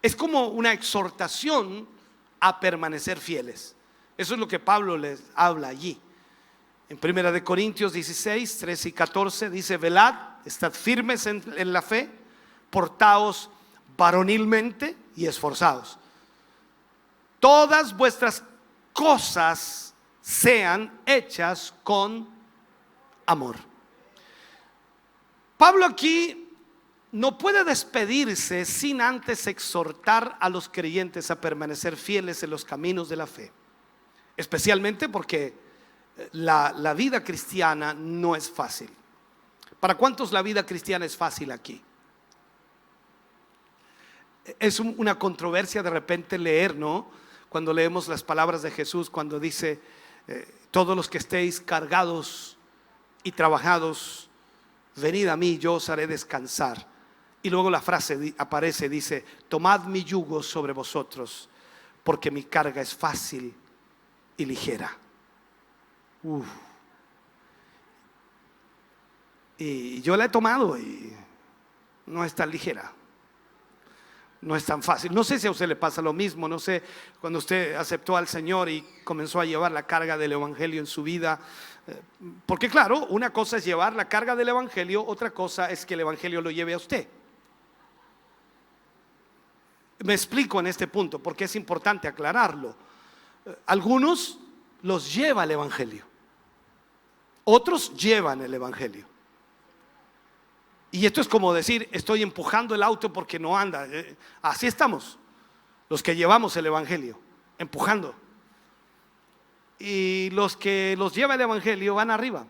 Es como una exhortación a permanecer fieles. Eso es lo que Pablo les habla allí. En 1 Corintios 16, 13 y 14 dice: velad, estad firmes en la fe, portaos varonilmente y esforzados. Todas vuestras cosas sean hechas con amor. Pablo aquí no puede despedirse sin antes exhortar a los creyentes a permanecer fieles en los caminos de la fe. Especialmente porque la vida cristiana no es fácil. ¿Para cuántos la vida cristiana es fácil aquí? Es una controversia de repente leer, ¿no? Cuando leemos las palabras de Jesús, cuando dice todos los que estéis cargados y trabajados, venid a mí, yo os haré descansar. Y luego la frase aparece, dice: tomad mi yugo sobre vosotros, porque mi carga es fácil y ligera. Y yo la he tomado y no es tan ligera, no es tan fácil. No sé si a usted le pasa lo mismo. No sé, cuando usted aceptó al Señor y comenzó a llevar la carga del evangelio en su vida, porque claro, una cosa es llevar la carga del evangelio, otra cosa es que el evangelio lo lleve a usted. Me explico en este punto porque es importante aclararlo. Algunos los lleva el evangelio, Otros llevan el evangelio. Y esto es como decir, estoy empujando el auto porque no anda. Así estamos, los que llevamos el evangelio, empujando. Y los que los lleva el evangelio van arriba.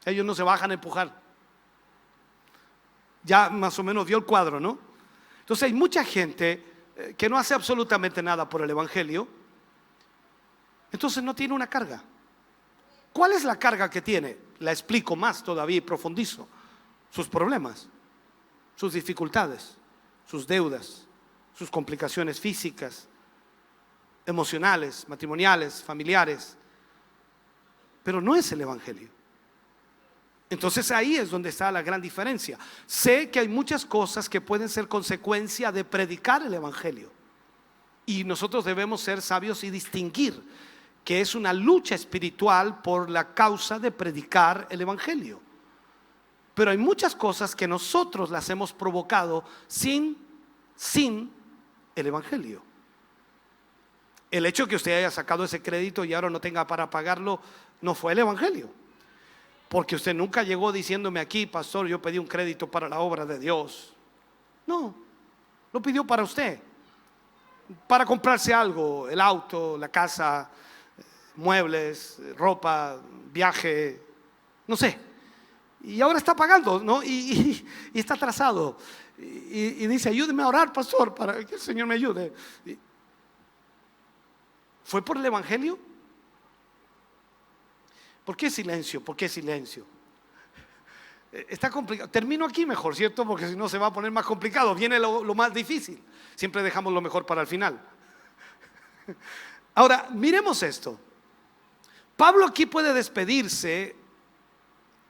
Ellos no se bajan a empujar. Ya más o menos vio el cuadro, ¿no? Entonces hay mucha gente que no hace absolutamente nada por el evangelio. Entonces no tiene una carga. ¿Cuál es la carga que tiene? La explico más todavía y profundizo. Sus problemas, sus dificultades, sus deudas, sus complicaciones físicas, emocionales, matrimoniales, familiares. Pero no es el evangelio. Entonces ahí es donde está la gran diferencia. Sé que hay muchas cosas que pueden ser consecuencia de predicar el evangelio. Y nosotros debemos ser sabios y distinguir que es una lucha espiritual por la causa de predicar el evangelio. Pero hay muchas cosas que nosotros las hemos provocado sin el evangelio. El hecho que usted haya sacado ese crédito y ahora no tenga para pagarlo, no fue el evangelio. Porque usted nunca llegó diciéndome aquí, pastor, yo pedí un crédito para la obra de Dios. No, lo pidió para usted, para comprarse algo, el auto, la casa, muebles, ropa, viaje, no sé. Y ahora está pagando, ¿no? Y está atrasado. Y dice, ayúdeme a orar, pastor, para que el Señor me ayude. ¿Fue por el evangelio? ¿Por qué silencio? ¿Por qué silencio? Está complicado. Termino aquí mejor, ¿cierto? Porque si no se va a poner más complicado. Viene lo más difícil. Siempre dejamos lo mejor para el final. Ahora, miremos esto. Pablo aquí puede despedirse.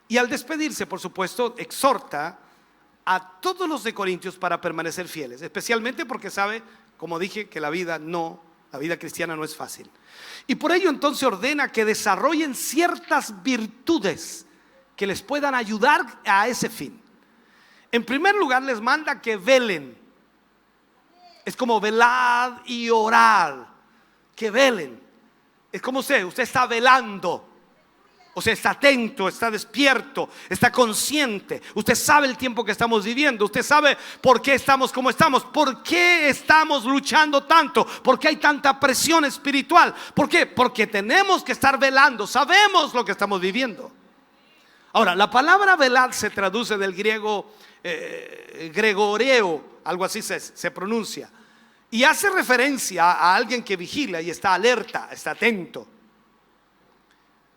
Y al despedirse, por supuesto, exhorta a todos los de Corintios para permanecer fieles. Especialmente porque sabe, como dije, que la vida cristiana no es fácil. Y por ello entonces ordena que desarrollen ciertas virtudes que les puedan ayudar a ese fin. En primer lugar les manda que velen. Es como velad y orad. Que velen. Es como usted está velando. O sea, está atento, está despierto, está consciente. Usted sabe el tiempo que estamos viviendo. Usted sabe por qué estamos como estamos. ¿Por qué estamos luchando tanto? ¿Por qué hay tanta presión espiritual? ¿Por qué? Porque tenemos que estar velando. Sabemos lo que estamos viviendo. Ahora, la palabra velar se traduce del griego gregoreo, algo así se pronuncia. Y hace referencia a alguien que vigila y está alerta, está atento.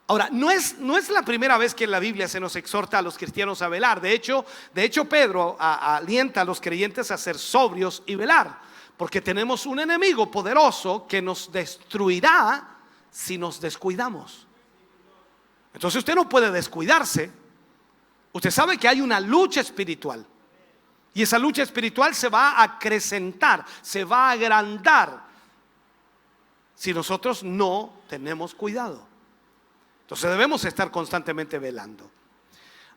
Ahora, no es la primera vez que en la Biblia se nos exhorta a los cristianos a velar. De hecho Pedro alienta a los creyentes a ser sobrios y velar, porque tenemos un enemigo poderoso que nos destruirá si nos descuidamos. Entonces usted no puede descuidarse. Usted sabe que hay una lucha espiritual, y esa lucha espiritual se va a acrecentar, se va a agrandar si nosotros no tenemos cuidado. Entonces debemos estar constantemente velando.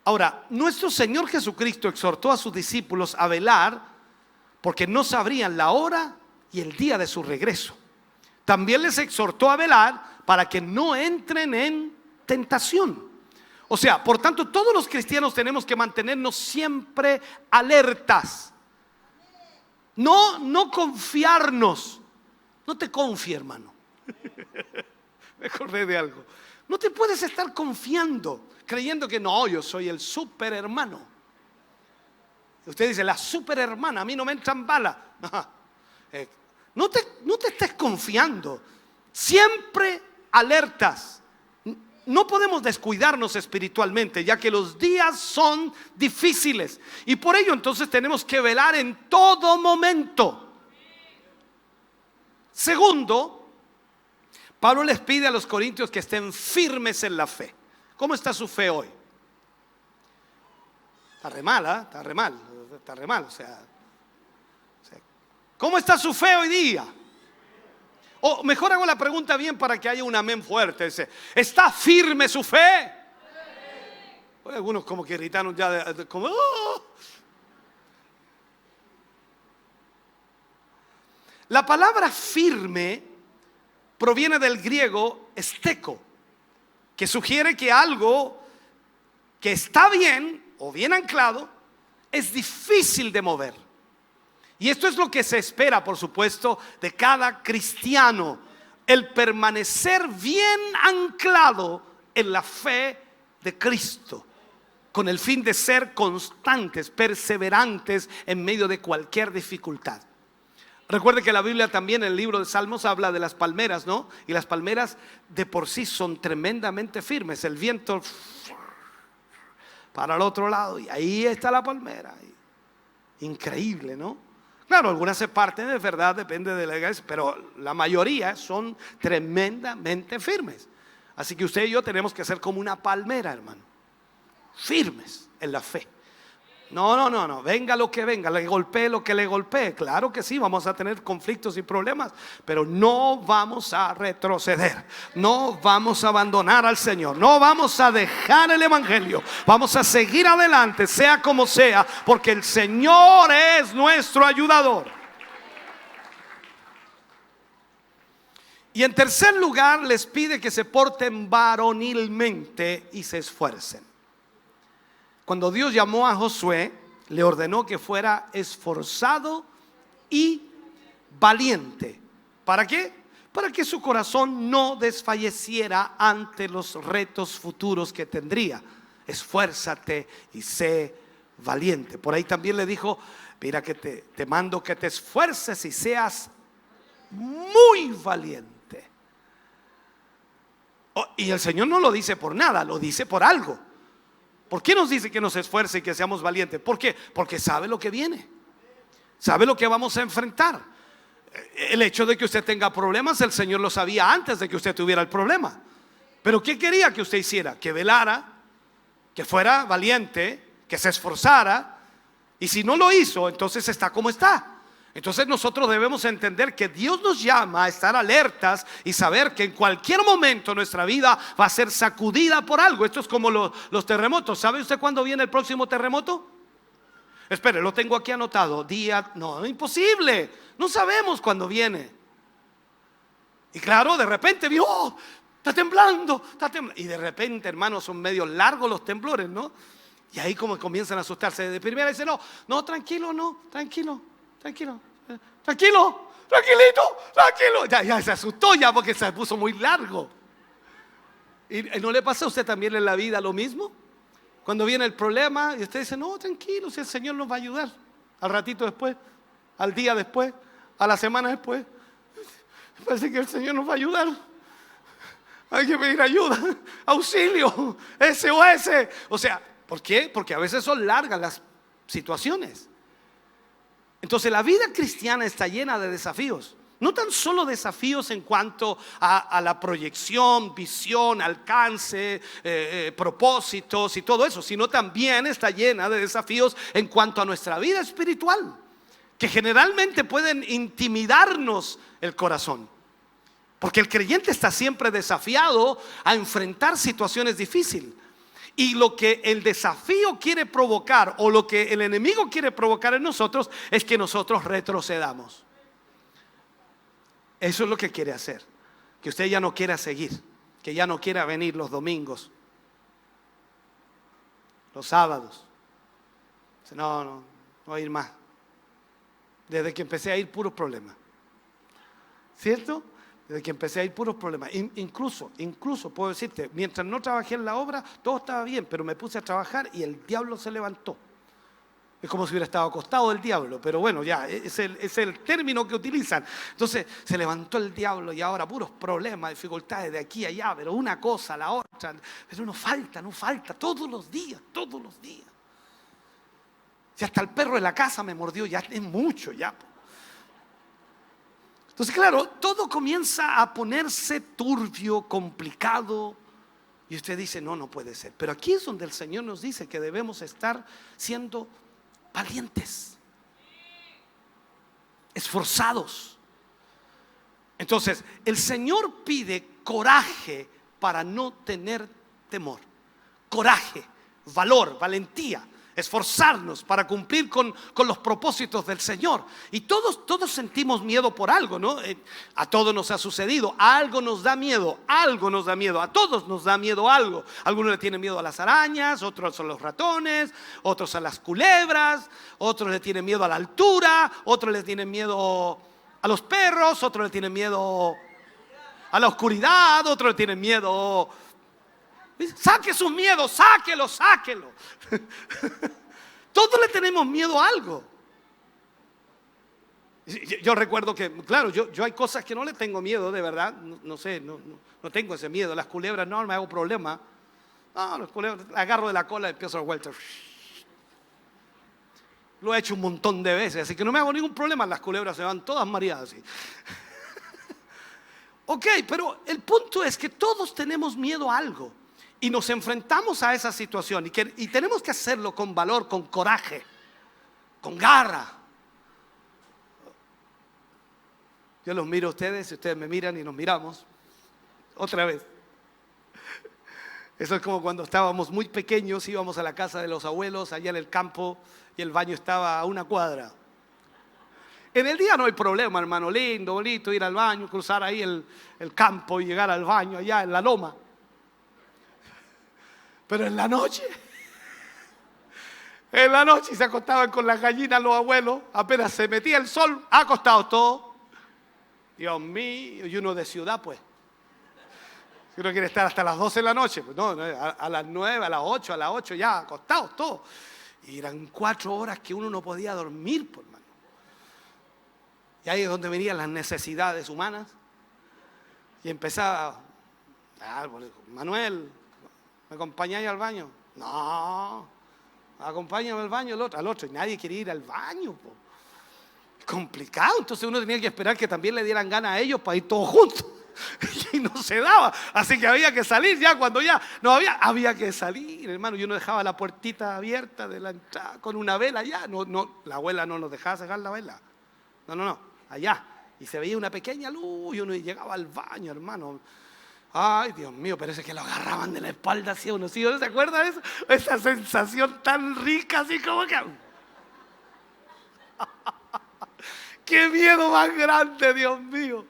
Ahora, nuestro Señor Jesucristo exhortó a sus discípulos a velar porque no sabrían la hora y el día de su regreso. También les exhortó a velar para que no entren en tentación. O sea, por tanto, todos los cristianos tenemos que mantenernos siempre alertas. No confiarnos. No te confíe, hermano. Me acordé de algo. No te puedes estar confiando, creyendo que no, yo soy el super hermano. Usted dice, la super hermana, a mí no me entran balas. No te estés confiando. Siempre alertas. No podemos descuidarnos espiritualmente, ya que los días son difíciles. Y por ello entonces tenemos que velar en todo momento. Segundo, Pablo les pide a los corintios que estén firmes en la fe. ¿Cómo está su fe hoy? Está re mal, ¿eh? Está re mal. O sea, ¿cómo está su fe hoy día? O mejor hago la pregunta bien para que haya un amén fuerte. Dice, ¿está firme su fe? Hoy algunos como que gritaron ya como, ¡oh! La palabra firme proviene del griego esteco, que sugiere que algo que está bien o bien anclado es difícil de mover. Y esto es lo que se espera, por supuesto, de cada cristiano: el permanecer bien anclado en la fe de Cristo, con el fin de ser constantes, perseverantes en medio de cualquier dificultad. Recuerde que la Biblia también, en el libro de Salmos, habla de las palmeras, ¿no? Y las palmeras de por sí son tremendamente firmes. El viento para el otro lado y ahí está la palmera. Increíble, ¿no? Claro, algunas se parten, de verdad, depende de la iglesia, pero la mayoría son tremendamente firmes. Así que usted y yo tenemos que ser como una palmera, hermano, firmes en la fe. No, venga lo que venga, le golpee lo que le golpee. Claro que sí, vamos a tener conflictos y problemas, pero no vamos a retroceder, no vamos a abandonar al Señor, no vamos a dejar el evangelio, vamos a seguir adelante, sea como sea, porque el Señor es nuestro ayudador. Y en tercer lugar, les pide que se porten varonilmente y se esfuercen. Cuando Dios llamó a Josué, le ordenó que fuera esforzado y valiente. ¿Para qué? Para que su corazón no desfalleciera ante los retos futuros que tendría. Esfuérzate y sé valiente. Por ahí también le dijo: mira que te mando que te esfuerces y seas muy valiente. Y el Señor no lo dice por nada, lo dice por algo. ¿Por qué nos dice que nos esfuerce y que seamos valientes? ¿Por qué? Porque sabe lo que viene, sabe lo que vamos a enfrentar. El hecho de que usted tenga problemas, el Señor lo sabía antes de que usted tuviera el problema. Pero ¿qué quería que usted hiciera? Que velara, que fuera valiente, que se esforzara. Y si no lo hizo, entonces está como está. Entonces nosotros debemos entender que Dios nos llama a estar alertas y saber que en cualquier momento nuestra vida va a ser sacudida por algo. Esto es como los terremotos. ¿Sabe usted cuándo viene el próximo terremoto? Espere, lo tengo aquí anotado. No, imposible. No sabemos cuándo viene. Y claro, de repente vio, está temblando. Y de repente, hermanos, son medio largos los temblores, ¿no? Y ahí como comienzan a asustarse. De primera dice: tranquilo, tranquilito, tranquilo. Ya se asustó ya porque se puso muy largo. ¿Y no le pasa a usted también en la vida lo mismo? Cuando viene el problema y usted dice: no, tranquilo, si el Señor nos va a ayudar. Al ratito después, al día después, a la semana después, parece que el Señor nos va a ayudar. Hay que pedir ayuda, auxilio, SOS. O sea, ¿por qué? Porque a veces son largas las situaciones. Entonces la vida cristiana está llena de desafíos. No tan solo desafíos en cuanto a la proyección, visión, alcance, propósitos y todo eso, sino también está llena de desafíos en cuanto a nuestra vida espiritual, que generalmente pueden intimidarnos el corazón. Porque el creyente está siempre desafiado a enfrentar situaciones difíciles. Y lo que el desafío quiere provocar, o lo que el enemigo quiere provocar en nosotros, es que nosotros retrocedamos. Eso es lo que quiere hacer. Que usted ya no quiera seguir, que ya no quiera venir los domingos, los sábados. No voy a ir más. Desde que empecé a ir, puros problemas. ¿Cierto? Desde que empecé a ir, puros problemas. Incluso puedo decirte, mientras no trabajé en la obra, todo estaba bien, pero me puse a trabajar y el diablo se levantó. Es como si hubiera estado acostado el diablo, pero bueno, ya, es el término que utilizan. Entonces, se levantó el diablo y ahora puros problemas, dificultades de aquí a allá, pero una cosa a la otra. Pero no falta, todos los días. Si hasta el perro de la casa me mordió, ya es mucho, ya. Entonces, claro, todo comienza a ponerse turbio, complicado, y usted dice: no puede ser. Pero aquí es donde el Señor nos dice que debemos estar siendo valientes, esforzados. Entonces, el Señor pide coraje para no tener temor. Coraje, valor, valentía. esforzarnos para cumplir con los propósitos del Señor. Y todos sentimos miedo por algo, ¿no? A todos nos ha sucedido, algo nos da miedo, a todos nos da miedo algo. Algunos le tienen miedo a las arañas, otros a los ratones, otros a las culebras, otros le tienen miedo a la altura, otros le tienen miedo a los perros, otros le tienen miedo a la oscuridad, otros le tienen miedo. Saque sus miedos, sáquelo. Todos le tenemos miedo a algo. Yo recuerdo que, claro, yo hay cosas que no le tengo miedo, de verdad. No sé, no tengo ese miedo. Las culebras no me hago problema. No, las culebras, agarro de la cola y empiezo a vuelta. Lo he hecho un montón de veces, así que no me hago ningún problema. Las culebras se van todas mareadas así. Ok, pero el punto es que todos tenemos miedo a algo y nos enfrentamos a esa situación y tenemos que hacerlo con valor, con coraje, con garra. Yo los miro a ustedes y ustedes me miran y nos miramos otra vez. Eso es como cuando estábamos muy pequeños, íbamos a la casa de los abuelos allá en el campo y el baño estaba a una cuadra. En el día no hay problema, hermano, lindo, bonito, ir al baño, cruzar ahí el campo y llegar al baño allá en la loma. Pero en la noche se acostaban con las gallinas los abuelos, apenas se metía el sol, acostados todos. Dios mío, y uno de ciudad pues. Si uno quiere estar hasta las 12 de la noche, pues no, a las 9, a las 8, ya acostados todos. Y eran 4 horas que uno no podía dormir, pues, hermano. Y ahí es donde venían las necesidades humanas. Y empezaba, Manuel, ¿me acompañáis al baño? No, acompáñame al baño al otro. Y nadie quiere ir al baño, po. Complicado, entonces uno tenía que esperar que también le dieran ganas a ellos para ir todos juntos. Y no se daba, así que había que salir ya cuando ya no había que salir, hermano. Yo no dejaba la puertita abierta de la entrada con una vela ya. No, la abuela no nos dejaba sacar la vela. No, allá. Y se veía una pequeña luz y uno llegaba al baño, hermano. Ay, Dios mío, parece que lo agarraban de la espalda así uno. ¿Sí? ¿No se acuerda de eso? Esa sensación tan rica, así como que... ¡Qué miedo más grande, Dios mío!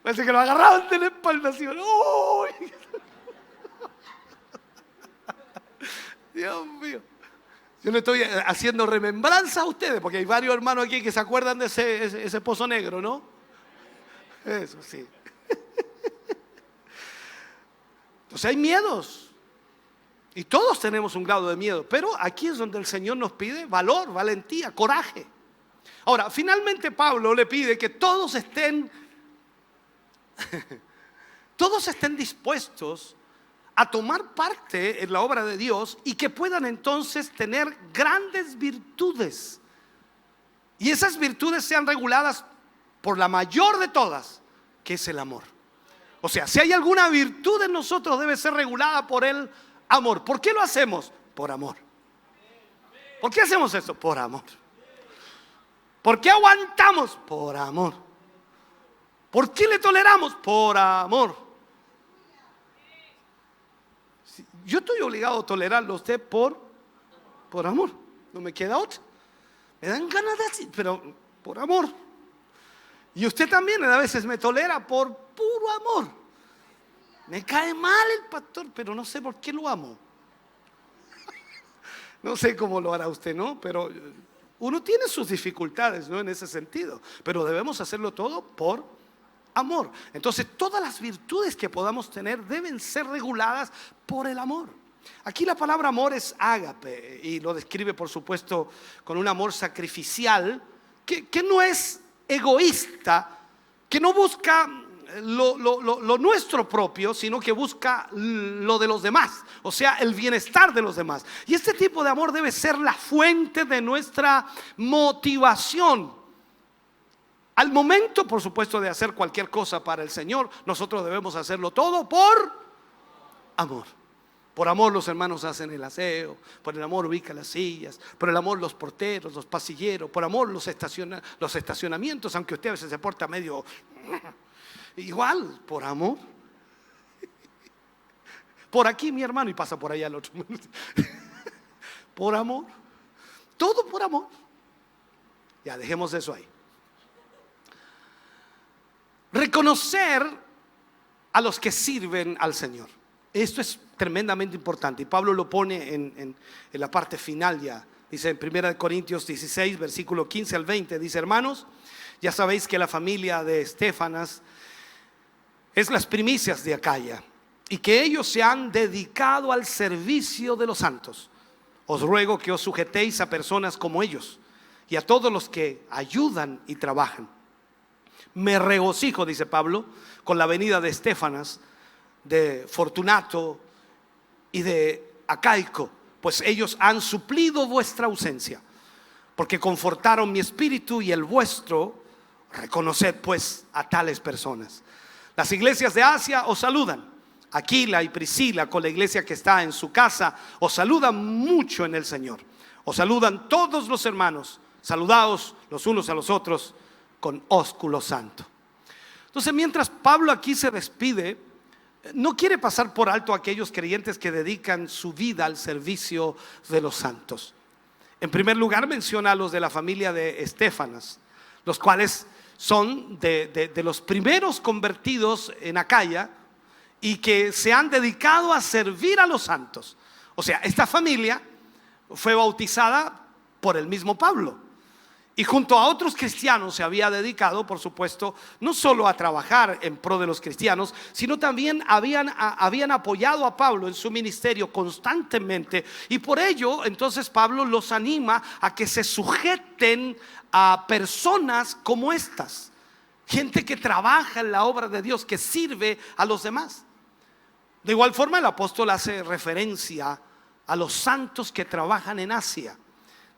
Parece que lo agarraban de la espalda así. ¡Uy! Dios mío. Yo le estoy haciendo remembranza a ustedes, porque hay varios hermanos aquí que se acuerdan de ese pozo negro, ¿no? Eso sí. Entonces hay miedos. Y todos tenemos un grado de miedo. Pero aquí es donde el Señor nos pide valor, valentía, coraje. Ahora, finalmente Pablo le pide que todos estén dispuestos a tomar parte en la obra de Dios y que puedan entonces tener grandes virtudes. Y esas virtudes sean reguladas por la mayor de todas, que es el amor. O sea, si hay alguna virtud en nosotros, debe ser regulada por el amor. ¿Por qué lo hacemos? Por amor. ¿Por qué hacemos eso? Por amor. ¿Por qué aguantamos? Por amor. ¿Por qué le toleramos? Por amor. Yo estoy obligado a tolerarlo a usted por amor. No me queda otra. Me dan ganas de decir, pero por amor. Y usted también a veces me tolera por puro amor. Me cae mal el pastor, pero no sé por qué lo amo. No sé cómo lo hará usted, ¿no? Pero uno tiene sus dificultades, ¿no? En ese sentido. Pero debemos hacerlo todo por amor. Entonces, todas las virtudes que podamos tener deben ser reguladas por el amor. Aquí la palabra amor es ágape y lo describe, por supuesto, con un amor sacrificial que no es egoísta, que no busca lo nuestro propio, sino que busca lo de los demás, o sea, el bienestar de los demás. Y este tipo de amor debe ser la fuente de nuestra motivación. Al momento, por supuesto, de hacer cualquier cosa para el Señor, nosotros debemos hacerlo todo por amor. Por amor los hermanos hacen el aseo, por el amor ubican las sillas, por el amor los porteros, los pasilleros, por amor los estacionamientos, aunque usted a veces se porta medio... Igual, por amor. Por aquí mi hermano y pasa por allá el otro. Por amor. Todo por amor. Ya, dejemos eso ahí. Reconocer a los que sirven al Señor. Esto es tremendamente importante. Y Pablo lo pone en la parte final ya. Dice en 1 Corintios 16, versículo 15 al 20. Dice: hermanos, ya sabéis que la familia de Estéfanas es las primicias de Acaya, y que ellos se han dedicado al servicio de los santos. Os ruego que os sujetéis a personas como ellos y a todos los que ayudan y trabajan. Me regocijo, dice Pablo, con la venida de Estéfanas, de Fortunato y de Acaico, pues ellos han suplido vuestra ausencia, porque confortaron mi espíritu y el vuestro. Reconoced pues a tales personas. Las iglesias de Asia os saludan. Aquila y Priscila, con la iglesia que está en su casa, os saludan mucho en el Señor. Os saludan todos los hermanos. Saludaos los unos a los otros con ósculo santo. Entonces, mientras Pablo aquí se despide, no quiere pasar por alto a aquellos creyentes que dedican su vida al servicio de los santos. En primer lugar, menciona a los de la familia de Estéfanas, los cuales son de los primeros convertidos en Acaya y que se han dedicado a servir a los santos. O sea, esta familia fue bautizada por el mismo Pablo, y junto a otros cristianos se había dedicado, por supuesto, no solo a trabajar en pro de los cristianos, sino también habían apoyado a Pablo en su ministerio constantemente. Y por ello, entonces Pablo los anima a que se sujeten a personas como estas, gente que trabaja en la obra de Dios, que sirve a los demás. De igual forma, el apóstol hace referencia a los santos que trabajan en Asia,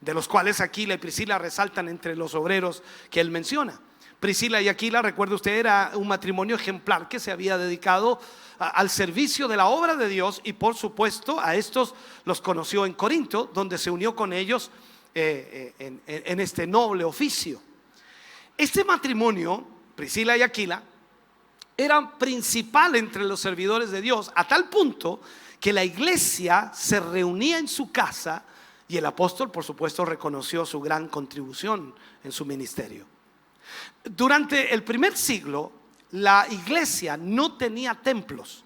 de los cuales Aquila y Priscila resaltan entre los obreros que él menciona. Priscila y Aquila, recuerde usted, era un matrimonio ejemplar que se había dedicado al servicio de la obra de Dios, y por supuesto a estos los conoció en Corinto, donde se unió con ellos en este noble oficio. Este matrimonio, Priscila y Aquila, era principal entre los servidores de Dios, a tal punto que la iglesia se reunía en su casa. Y el apóstol, por supuesto, reconoció su gran contribución en su ministerio. Durante el primer siglo, la iglesia no tenía templos.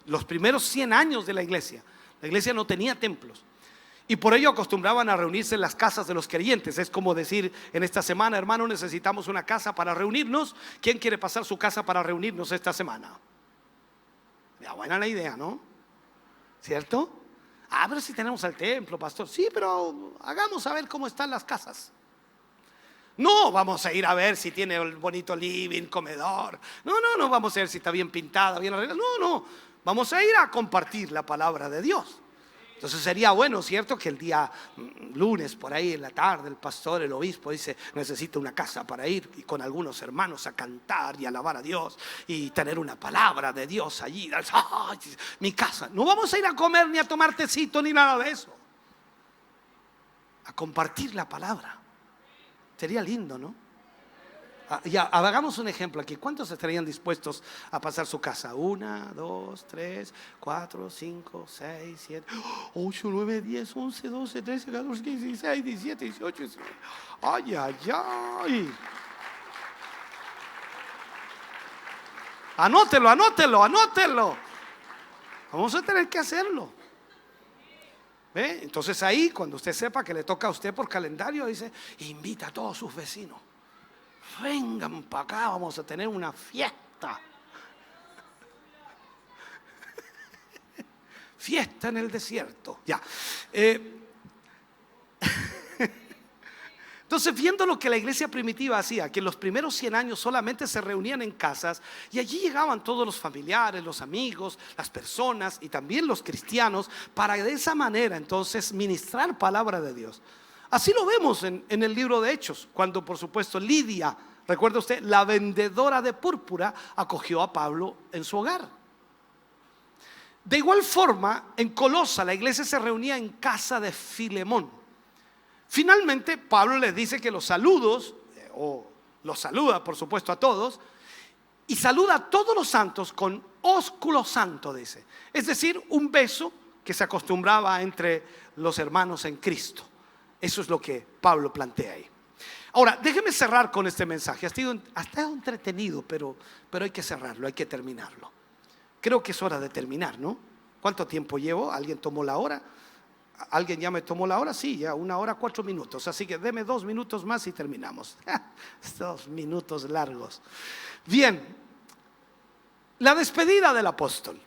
Los primeros 100 años de la iglesia no tenía templos. Y por ello acostumbraban a reunirse en las casas de los creyentes. Es como decir en esta semana: hermano, necesitamos una casa para reunirnos. ¿Quién quiere pasar su casa para reunirnos esta semana? Ya, buena la idea, ¿no? ¿Cierto? Pero si tenemos el templo, pastor. Sí, pero hagamos a ver cómo están las casas. No vamos a ir a ver si tiene el bonito living, comedor. No vamos a ver si está bien pintada, bien arreglada. No, vamos a ir a compartir la palabra de Dios. Entonces sería bueno, ¿cierto?, que el día lunes por ahí en la tarde el pastor, el obispo dice: necesito una casa para ir y con algunos hermanos a cantar y alabar a Dios y tener una palabra de Dios allí. ¡Ay, mi casa! No vamos a ir a comer ni a tomar tecito ni nada de eso. A compartir la palabra. Sería lindo, ¿no? Ya, hagamos un ejemplo aquí. ¿Cuántos estarían dispuestos a pasar su casa? 1, 2, 3, 4, 5, 6, 7, 8, 9, 10, 11, 12, 13, 14, 15, 16, 17, 18, 19. Ay. Anótelo. Vamos a tener que hacerlo. ¿Ve? Entonces ahí, cuando usted sepa que le toca a usted por calendario, dice: invita a todos sus vecinos. Vengan para acá, vamos a tener una fiesta. Fiesta en el desierto. Ya. Entonces, viendo lo que la iglesia primitiva hacía, que en los primeros 100 años solamente se reunían en casas, y allí llegaban todos los familiares, los amigos, las personas y también los cristianos, para de esa manera entonces ministrar palabra de Dios. Así lo vemos en el libro de Hechos, cuando por supuesto Lidia, recuerda usted, la vendedora de púrpura, acogió a Pablo en su hogar. De igual forma, en Colosa la iglesia se reunía en casa de Filemón. Finalmente Pablo les dice que los saludos, o los saluda por supuesto a todos, y saluda a todos los santos con ósculo santo, dice. Es decir, un beso que se acostumbraba entre los hermanos en Cristo. Eso es lo que Pablo plantea ahí. Ahora, déjeme cerrar con este mensaje. Ha estado entretenido, pero hay que cerrarlo, hay que terminarlo. Creo que es hora de terminar, ¿no? ¿Cuánto tiempo llevo? ¿Alguien tomó la hora? ¿Alguien ya me tomó la hora? Sí, ya 1 hora 4 minutos. Así que deme 2 minutos más y terminamos. 2 minutos largos. Bien, la despedida del apóstol.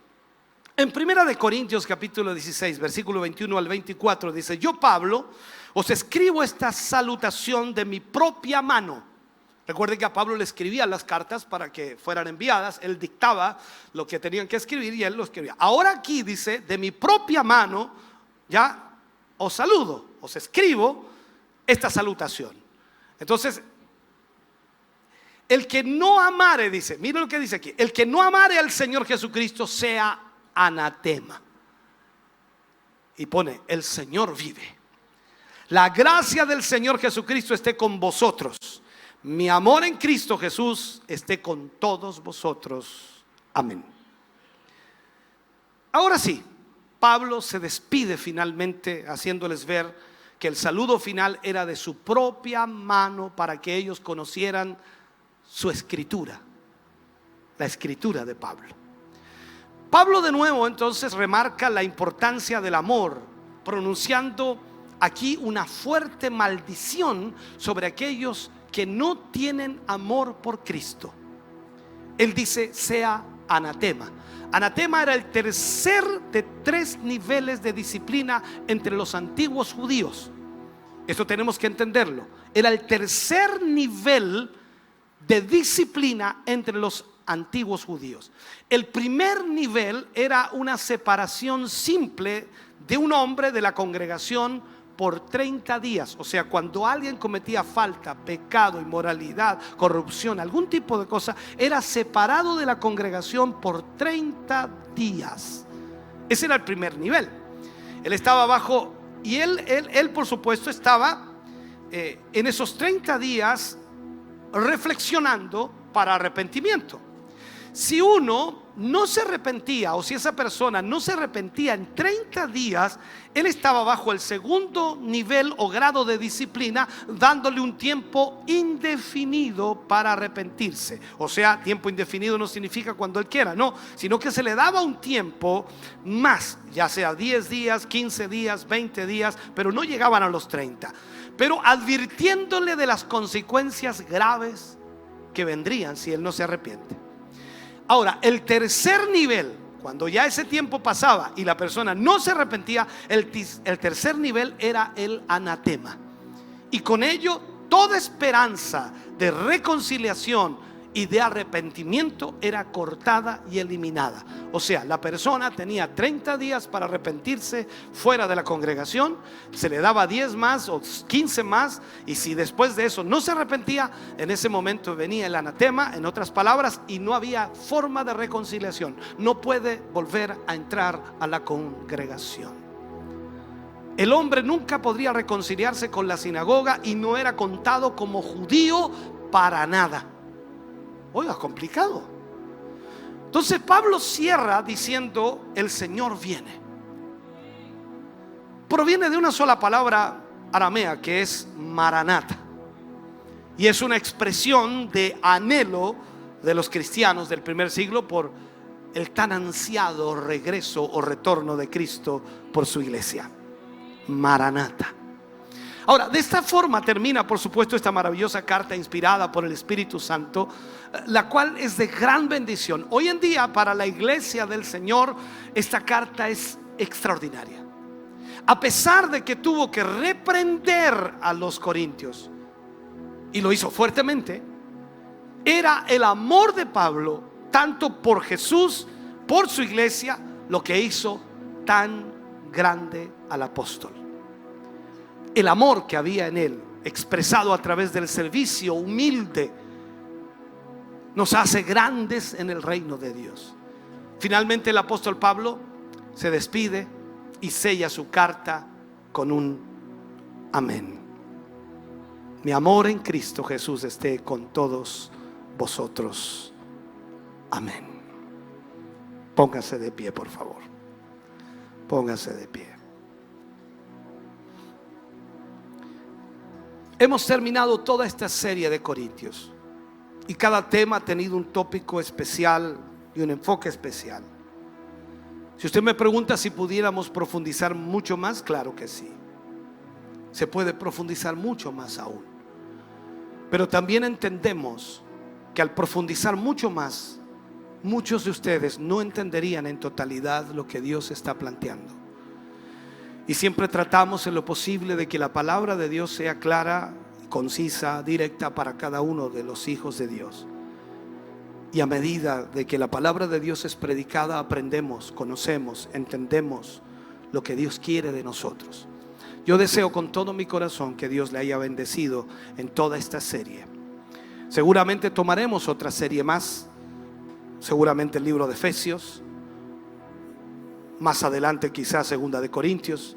En 1 Corintios capítulo 16, versículo 21 al 24 dice: yo, Pablo, os escribo esta salutación de mi propia mano. Recuerden que a Pablo le escribía las cartas para que fueran enviadas. Él dictaba lo que tenían que escribir y él lo escribía. Ahora aquí dice: de mi propia mano, ya os saludo, os escribo esta salutación. Entonces, el que no amare, dice, miren lo que dice aquí: el que no amare al Señor Jesucristo sea anatema. Y pone: el Señor vive. La gracia del Señor Jesucristo esté con vosotros. Mi amor en Cristo Jesús esté con todos vosotros. Amén. Ahora sí, Pablo se despide finalmente, haciéndoles ver que el saludo final era de su propia mano, para que ellos conocieran su escritura, la escritura de Pablo. Pablo de nuevo entonces remarca la importancia del amor, pronunciando aquí una fuerte maldición sobre aquellos que no tienen amor por Cristo. Él dice: sea anatema. Anatema era el tercer de 3 niveles de disciplina entre los antiguos judíos. Esto tenemos que entenderlo. Era el tercer nivel de disciplina entre los antiguos judíos. El primer nivel era una separación simple de un hombre de la congregación por 30 días. O sea, cuando alguien cometía falta, pecado, inmoralidad, corrupción, algún tipo de cosa, era separado de la congregación por 30 días. Ese era el primer nivel. Él estaba bajo, y él por supuesto estaba en esos 30 días reflexionando para arrepentimiento. Si uno no se arrepentía, o si esa persona no se arrepentía en 30 días, él estaba bajo el segundo nivel o grado de disciplina, dándole un tiempo indefinido para arrepentirse. O sea, tiempo indefinido no significa cuando él quiera, no, sino que se le daba un tiempo más, ya sea 10 días, 15 días, 20 días, pero no llegaban a los 30. Pero advirtiéndole de las consecuencias graves que vendrían si él no se arrepiente. Ahora, el tercer nivel, cuando ya ese tiempo pasaba y la persona no se arrepentía, el tercer nivel era el anatema. Y con ello toda esperanza de reconciliación y de arrepentimiento era cortada y eliminada. O sea, la persona tenía 30 días para arrepentirse fuera de la congregación, se le daba 10 más o 15 más, y si después de eso no se arrepentía, en ese momento venía el anatema, en otras palabras, y no había forma de reconciliación. No puede volver a entrar a la congregación. El hombre nunca podría reconciliarse con la sinagoga y no era contado como judío para nada. Oiga, complicado. Entonces Pablo cierra diciendo: el Señor viene. Proviene de una sola palabra aramea que es maranata, y es una expresión de anhelo de los cristianos del primer siglo por el tan ansiado regreso o retorno de Cristo por su iglesia. Maranata. Ahora, de esta forma termina, por supuesto, esta maravillosa carta inspirada por el Espíritu Santo, la cual es de gran bendición. Hoy en día, para la iglesia del Señor, esta carta es extraordinaria. A pesar de que tuvo que reprender a los corintios, y lo hizo fuertemente, era el amor de Pablo, tanto por Jesús, por su iglesia, lo que hizo tan grande al apóstol. El amor que había en él, expresado a través del servicio humilde, nos hace grandes en el reino de Dios. Finalmente el apóstol Pablo se despide y sella su carta con un amén. Mi amor en Cristo Jesús esté con todos vosotros. Amén. Póngase de pie, por favor. Póngase de pie. Hemos terminado toda esta serie de Corintios y cada tema ha tenido un tópico especial y un enfoque especial. Si usted me pregunta si pudiéramos profundizar mucho más, claro que sí. Se puede profundizar mucho más aún. Pero también entendemos que al profundizar mucho más, muchos de ustedes no entenderían en totalidad lo que Dios está planteando. Y siempre tratamos en lo posible de que la palabra de Dios sea clara, concisa, directa para cada uno de los hijos de Dios. Y a medida de que la palabra de Dios es predicada, aprendemos, conocemos, entendemos lo que Dios quiere de nosotros. Yo deseo con todo mi corazón que Dios le haya bendecido en toda esta serie. Seguramente tomaremos otra serie más, seguramente el libro de Efesios, más adelante quizás segunda de Corintios.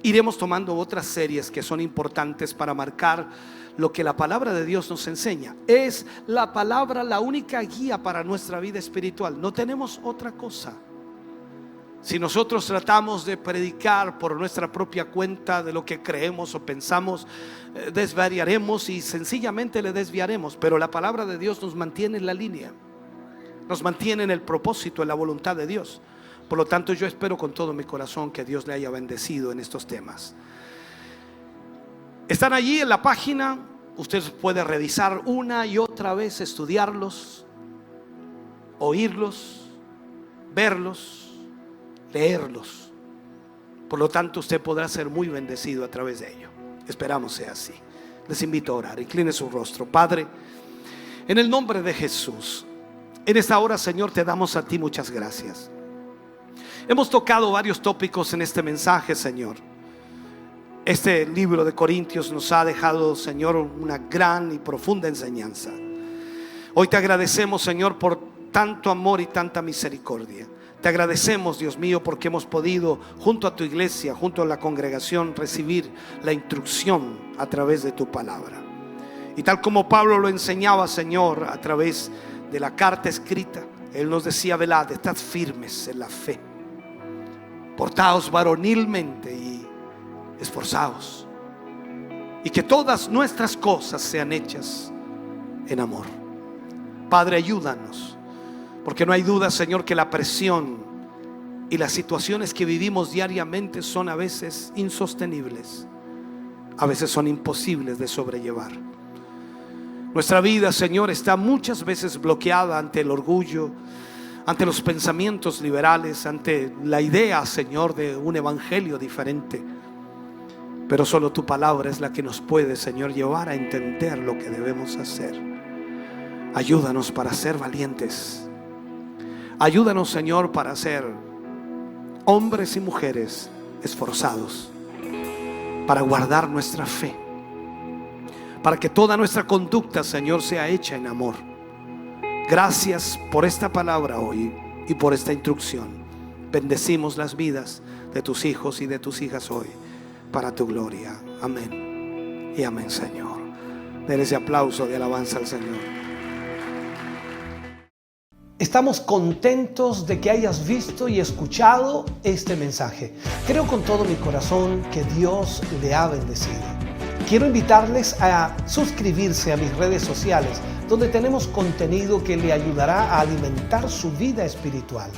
Iremos tomando otras series que son importantes para marcar lo que la palabra de Dios nos enseña. Es la palabra la única guía para nuestra vida espiritual. No tenemos otra cosa. Si nosotros tratamos de predicar por nuestra propia cuenta de lo que creemos o pensamos, desvariaremos y sencillamente le desviaremos. Pero la palabra de Dios nos mantiene en la línea, nos mantiene en el propósito, en la voluntad de Dios. Por lo tanto, yo espero con todo mi corazón que Dios le haya bendecido en estos temas. Están allí en la página. Usted puede revisar una y otra vez, estudiarlos, oírlos, verlos, leerlos. Por lo tanto, usted podrá ser muy bendecido a través de ello. Esperamos sea así. Les invito a orar. Incline su rostro. Padre, en el nombre de Jesús, en esta hora, Señor, te damos a ti muchas gracias. Hemos tocado varios tópicos en este mensaje, Señor. Este libro de Corintios nos ha dejado, Señor, una gran y profunda enseñanza. Hoy te agradecemos, Señor, por tanto amor y tanta misericordia. Te agradecemos, Dios mío, porque hemos podido, junto a tu iglesia, junto a la congregación, recibir la instrucción a través de tu palabra. Y tal como Pablo lo enseñaba, Señor, a través de la carta escrita, él nos decía: velad, estad firmes en la fe, portaos varonilmente y esforzaos, y que todas nuestras cosas sean hechas en amor. Padre, ayúdanos, porque no hay duda, Señor, que la presión y las situaciones que vivimos diariamente son a veces insostenibles, a veces son imposibles de sobrellevar. Nuestra vida, Señor, está muchas veces bloqueada ante el orgullo, ante los pensamientos liberales, ante la idea, Señor, de un evangelio diferente. Pero solo tu palabra es la que nos puede, Señor, llevar a entender lo que debemos hacer. Ayúdanos para ser valientes. Ayúdanos, Señor, para ser hombres y mujeres esforzados, para guardar nuestra fe, para que toda nuestra conducta, Señor, sea hecha en amor. Gracias por esta palabra hoy y por esta instrucción. Bendecimos las vidas de tus hijos y de tus hijas hoy, para tu gloria. Amén y amén, Señor. Den ese aplauso de alabanza al Señor. Estamos contentos de que hayas visto y escuchado este mensaje. Creo con todo mi corazón que Dios le ha bendecido. Quiero invitarles a suscribirse a mis redes sociales, donde tenemos contenido que le ayudará a alimentar su vida espiritual.